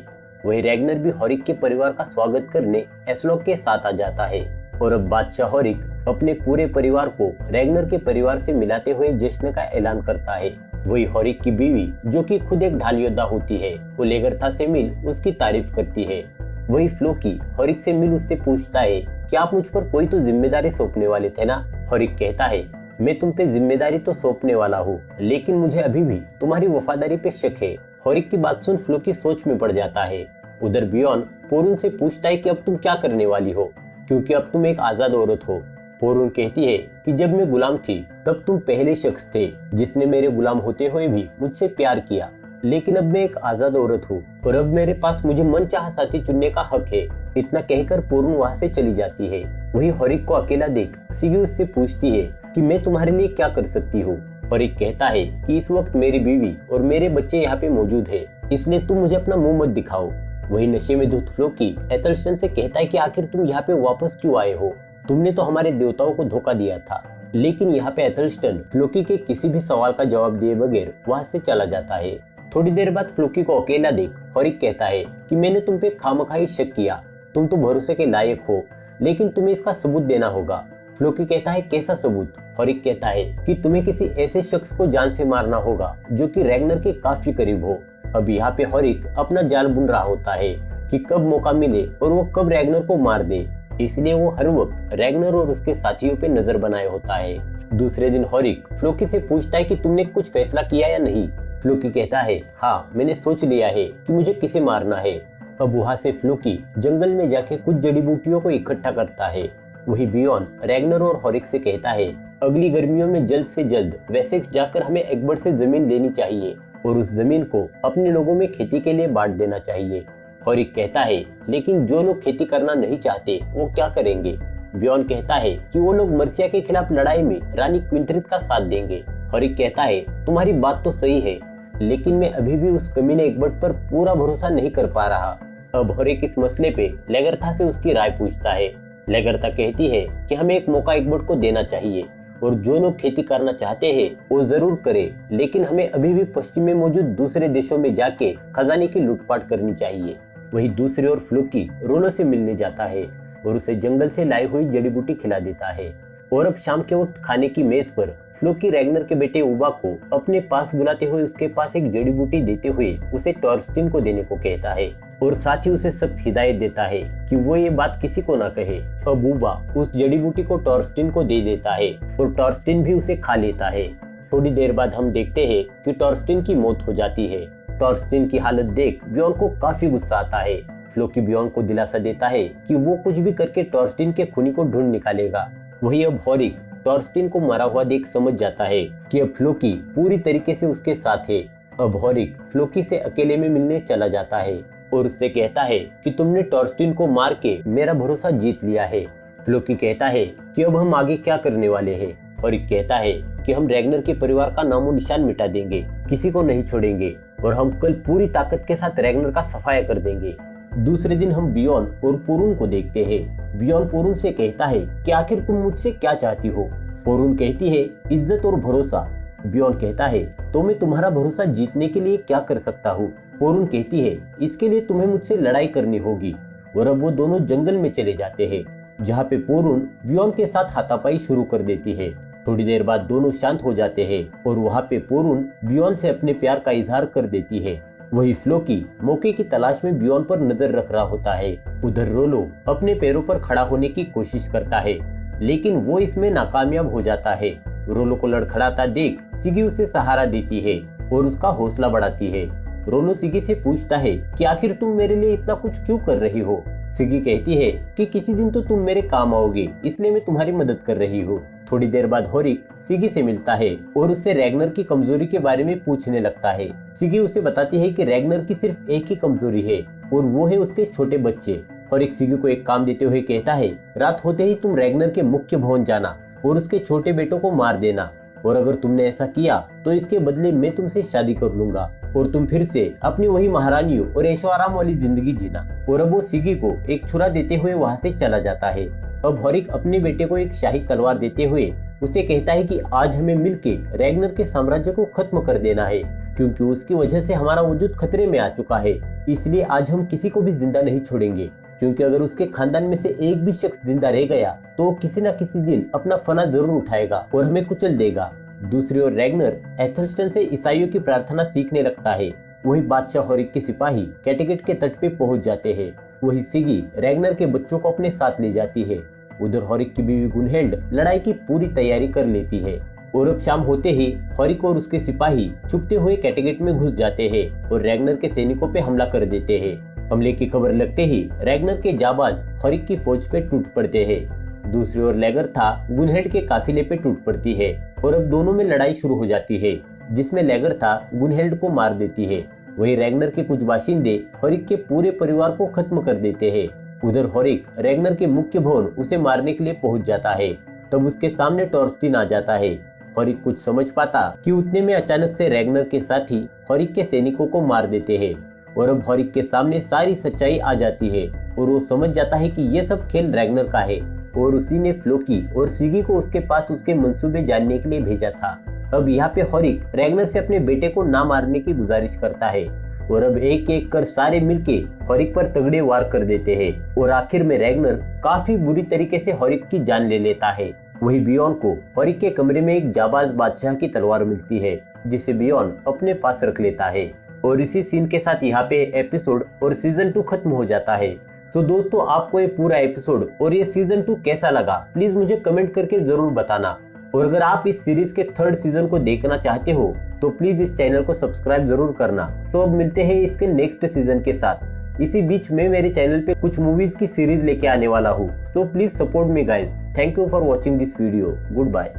वही रैग्नर भी हॉरिक के परिवार का स्वागत करने एस्लॉग के साथ आ जाता है। और अब बादशाह हॉरिक अपने पूरे परिवार को रैग्नर के परिवार से मिलाते हुए जश्न का ऐलान करता है। वही हॉरिक की बीवी जो कि खुद एक ढाल योद्धा होती है, वो लेगरथा से मिल उसकी तारीफ करती है। वही फ्लोकी हॉरिक से मिल उससे पूछता है कि आप मुझ पर कोई तो जिम्मेदारी सौंपने वाले थे ना। हॉरिक कहता है, मैं तुम पे जिम्मेदारी तो सौंपने वाला हूँ, लेकिन मुझे अभी भी तुम्हारी वफादारी पे शक है। हॉरिक की बात सुन फ्लोकी सोच में पड़ जाता है। उधर बियॉन पोरून से पूछता है कि अब तुम क्या करने वाली हो, क्योंकि अब तुम एक आजाद औरत हो। पोरून कहती है कि जब मैं गुलाम थी तब तुम पहले शख्स थे जिसने मेरे गुलाम होते हुए भी मुझसे प्यार किया, लेकिन अब मैं एक आजाद औरत हूँ और अब मेरे पास मुझे मनचाहा साथी चुनने का हक है। इतना कहकर पोरून वहाँ से चली जाती है। वही हॉरिक को अकेला देख सिगी उससे पूछती है कि मैं तुम्हारे लिए क्या कर सकती हूँ। हॉरिक कहता है कि इस वक्त मेरी बीवी और मेरे बच्चे यहाँ पे मौजूद है, इसलिए तुम मुझे अपना मुंह मत दिखाओ। वही नशे में धुत फ्लोकी एथलस्टन से कहता है कि आखिर तुम यहाँ पे वापस क्यों आए हो, तुमने तो हमारे देवताओं को धोखा दिया था। लेकिन यहाँ पे एथलस्टन फ्लोकी के किसी भी सवाल का जवाब दिए बगैर वहाँ से चला जाता है। थोड़ी देर बाद फ्लोकी को अकेला देख हॉरिक कहता है कि मैंने तुम पे खामखाई शक किया, तुम तो भरोसे के लायक हो, लेकिन तुम्हें इसका सबूत देना होगा। फ्लोकी कहता है, कैसा सबूत? हॉरिक कहता है कि तुम्हें किसी ऐसे शख्स को जान से मारना होगा जो कि रैग्नर के काफी करीब हो। अब यहाँ पे हॉरिक अपना जाल बुन रहा होता है कि कब मौका मिले और वो कब रैग्नर को मार दे, इसलिए वो हर वक्त रैग्नर और उसके साथियों पे नजर बनाए होता है। दूसरे दिन हॉरिक फ्लोकी से पूछता है कि तुमने कुछ फैसला किया या नहीं। फ्लोकी कहता है, हाँ मैंने सोच लिया है कि मुझे किसे मारना है।
अब वहाँ से फ्लोकी जंगल में जाके कुछ जड़ी बूटियों को इकट्ठा करता है। वही बियॉन रैग्नर और हॉरिक से कहता है अगली गर्मियों में जल्द से जल्द वेसेक्स जाकर हमें एग्बर्ट से जमीन लेनी चाहिए और उस जमीन को अपने लोगों में खेती के लिए बांट देना चाहिए। हॉरिक कहता है लेकिन जो लोग खेती करना नहीं चाहते वो क्या करेंगे? बियॉन कहता है कि वो लोग मर्सिया के खिलाफ लड़ाई में रानी क्विंटरिथ का साथ देंगे। हॉरिक कहता है तुम्हारी बात तो सही है, लेकिन मैं अभी भी उस कमीने एग्बर्ट पर पूरा भरोसा नहीं कर पा रहा। अब हॉरिक इस मसले पे लेगरथा से उसकी राय पूछता है। लेगरथा कहती है कि हमें एक मौका एग्बर्ट को देना चाहिए और जो लोग खेती करना चाहते हैं वो जरूर करें, लेकिन हमें अभी भी पश्चिम में मौजूद दूसरे देशों में जाके खजाने की लूटपाट करनी चाहिए। वही दूसरी ओर फ्लोकी रोलो से मिलने जाता है और उसे जंगल से लाई हुई जड़ी बूटी खिला देता है। और अब शाम के वक्त खाने की मेज पर फ्लोकी रैग्नर के बेटे उबा को अपने पास बुलाते हुए उसके पास एक जड़ी बूटी देते हुए उसे टॉर्स्टिन को देने को कहता है और साथ ही उसे सख्त हिदायत देता है कि वो ये बात किसी को ना कहे। अब उबा उस जड़ी बूटी को टॉर्स्टिन को दे देता है और टॉर्स्टिन भी उसे खा लेता है। थोड़ी देर बाद हम देखते हैं कि टॉर्स्टिन की मौत हो जाती है। टॉर्स्टिन की हालत देख बियॉन को काफी गुस्सा आता है। फ्लोकी बियॉन को दिलासा देता है कि वो कुछ भी करके टॉर्स्टिन के खूनी को ढूंढ निकालेगा। वही अब हॉरिक टॉर्स्टिन को मरा हुआ देख समझ जाता है कि अब फ्लोकी पूरी तरीके से उसके साथ है। अब हॉरिक फ्लोकी से अकेले में मिलने चला जाता है और उससे कहता है कि तुमने टॉर्स्टिन को मार के मेरा भरोसा जीत लिया है। फ्लोकी कहता है कि अब हम आगे क्या करने वाले हैं। हॉरिक कहता है कि हम रैग्नर के परिवार का नामो निशान मिटा देंगे, किसी को नहीं छोड़ेंगे और हम कल पूरी ताकत के साथ रैग्नर का सफाया कर देंगे। दूसरे दिन हम बियॉन और पोरून को देखते हैं। बियॉन पोरून से कहता है कि आखिर तुम मुझसे क्या चाहती हो? पोरून कहती है इज्जत और भरोसा। बियॉन कहता है तो मैं तुम्हारा भरोसा जीतने के लिए क्या कर सकता हूँ? पोरून कहती है इसके लिए तुम्हें मुझसे लड़ाई करनी होगी। और अब वो दोनों जंगल में चले जाते हैं, जहाँ पे पोरून बियॉन के साथ हाथापाई शुरू कर देती है। थोड़ी देर बाद दोनों शांत हो जाते हैं और वहाँ पे पोरून बियॉन से अपने प्यार का इजहार कर देती है। वही फ्लोकी मौके की तलाश में बियॉन पर नजर रख रहा होता है। उधर रोलो अपने पैरों पर खड़ा होने की कोशिश करता है, लेकिन वो इसमें नाकामयाब हो जाता है। रोलो को लड़खड़ाता देख सिगी उसे सहारा देती है और उसका हौसला बढ़ाती है। रोलो सिगी से पूछता है कि आखिर तुम मेरे लिए इतना कुछ क्यों कर रही हो? सिगी कहती है कि किसी दिन तो तुम मेरे काम आओगे, इसलिए मैं तुम्हारी मदद कर रही हूँ। थोड़ी देर बाद हॉरिक सिगी से मिलता है और उससे रैग्नर की कमजोरी के बारे में पूछने लगता है। सिगी उसे बताती है कि रैग्नर की सिर्फ एक ही कमजोरी है और वो है उसके छोटे बच्चे। हॉरिक सिगी को एक काम देते हुए कहता है रात होते ही तुम रैग्नर के मुख्य भवन जाना और उसके छोटे बेटों को मार देना, और अगर तुमने ऐसा किया तो इसके बदले मैं तुमसे शादी कर लूंगा और तुम फिर से अपनी वही महारानियों और ऐशो आराम वाली जिंदगी जीना। और अब वो सिगी को एक छुरा देते हुए वहाँ से चला जाता है। अब हॉरिक अपने बेटे को एक शाही तलवार देते हुए उसे कहता है कि आज हमें मिलके रैग्नर के साम्राज्य को खत्म कर देना है, क्योंकि उसकी वजह से हमारा वजूद खतरे में आ चुका है। इसलिए आज हम किसी को भी जिंदा नहीं छोड़ेंगे, क्योंकि अगर उसके खानदान में से एक भी शख्स जिंदा रह गया तो किसी न किसी दिन अपना फना जरूर उठाएगा और हमें कुचल देगा। दूसरी ओर रैग्नर एथलस्टन से ईसाइयों की प्रार्थना सीखने लगता है। वही बादशाह हॉरिक के सिपाही कैटेगेट के तट पे पहुंच जाते हैं। वही सिगी रैग्नर के बच्चों को अपने साथ ले जाती है। उधर हॉरिक की बीवी गुनहेल्ड लड़ाई की पूरी तैयारी कर लेती है और अब शाम होते ही हॉरिक और उसके सिपाही छुपते हुए कैटेगेट में घुस जाते हैं और रैग्नर के सैनिकों पे हमला कर देते हैं। हमले की खबर लगते ही रैग्नर के जाबाज हॉरिक की फौज पे टूट पड़ते हैं। दूसरी ओर लेगरथा गुनहेल्ड के काफिले पे टूट पड़ती है और अब दोनों में लड़ाई शुरू हो जाती है, जिसमें लेगरथा गुनहेल्ड को मार देती है। वही रैग्नर के कुछ बाशिंदे हॉरिक के पूरे परिवार को खत्म कर देते हैं। उधर हॉरिक रैग्नर के मुख्य भवन उसे मारने के लिए पहुंच जाता है। तब उसके सामने टॉर्स्टिन आ जाता है। हॉरिक कुछ समझ पाता कि उतने में अचानक से रैग्नर के साथी हॉरिक के सैनिकों को मार देते हैं और अब हॉरिक के सामने सारी सच्चाई आ जाती है और वो समझ जाता है कि ये सब खेल रैग्नर का है और उसी ने फ्लोकी और सिगी को उसके पास उसके मंसूबे जानने के लिए भेजा था। अब यहाँ पे हॉरिक रैग्नर से अपने बेटे को ना मारने की गुजारिश करता है और अब एक एक कर सारे मिलके हॉरिक पर तगड़े वार कर देते हैं और आखिर में रैग्नर काफी बुरी तरीके से हॉरिक की जान ले लेता है। वही बियॉन को हॉरिक के कमरे में एक जाबाज बादशाह की तलवार मिलती है, जिसे बियॉन अपने पास रख लेता है और इसी सीन के साथ यहाँ पे एपिसोड और सीजन 2 खत्म हो जाता है। तो दोस्तों, आपको ये पूरा एपिसोड और ये सीजन 2 कैसा लगा प्लीज मुझे कमेंट करके जरूर बताना। और अगर आप इस सीरीज के 3rd सीजन को देखना चाहते हो तो प्लीज इस चैनल को सब्सक्राइब जरूर करना। सो अब मिलते हैं इसके नेक्स्ट सीजन के साथ। इसी बीच मैं मेरे चैनल पे कुछ मूवीज की सीरीज लेके आने वाला हूँ, so please support me guys. Thank you for watching this video. Good bye.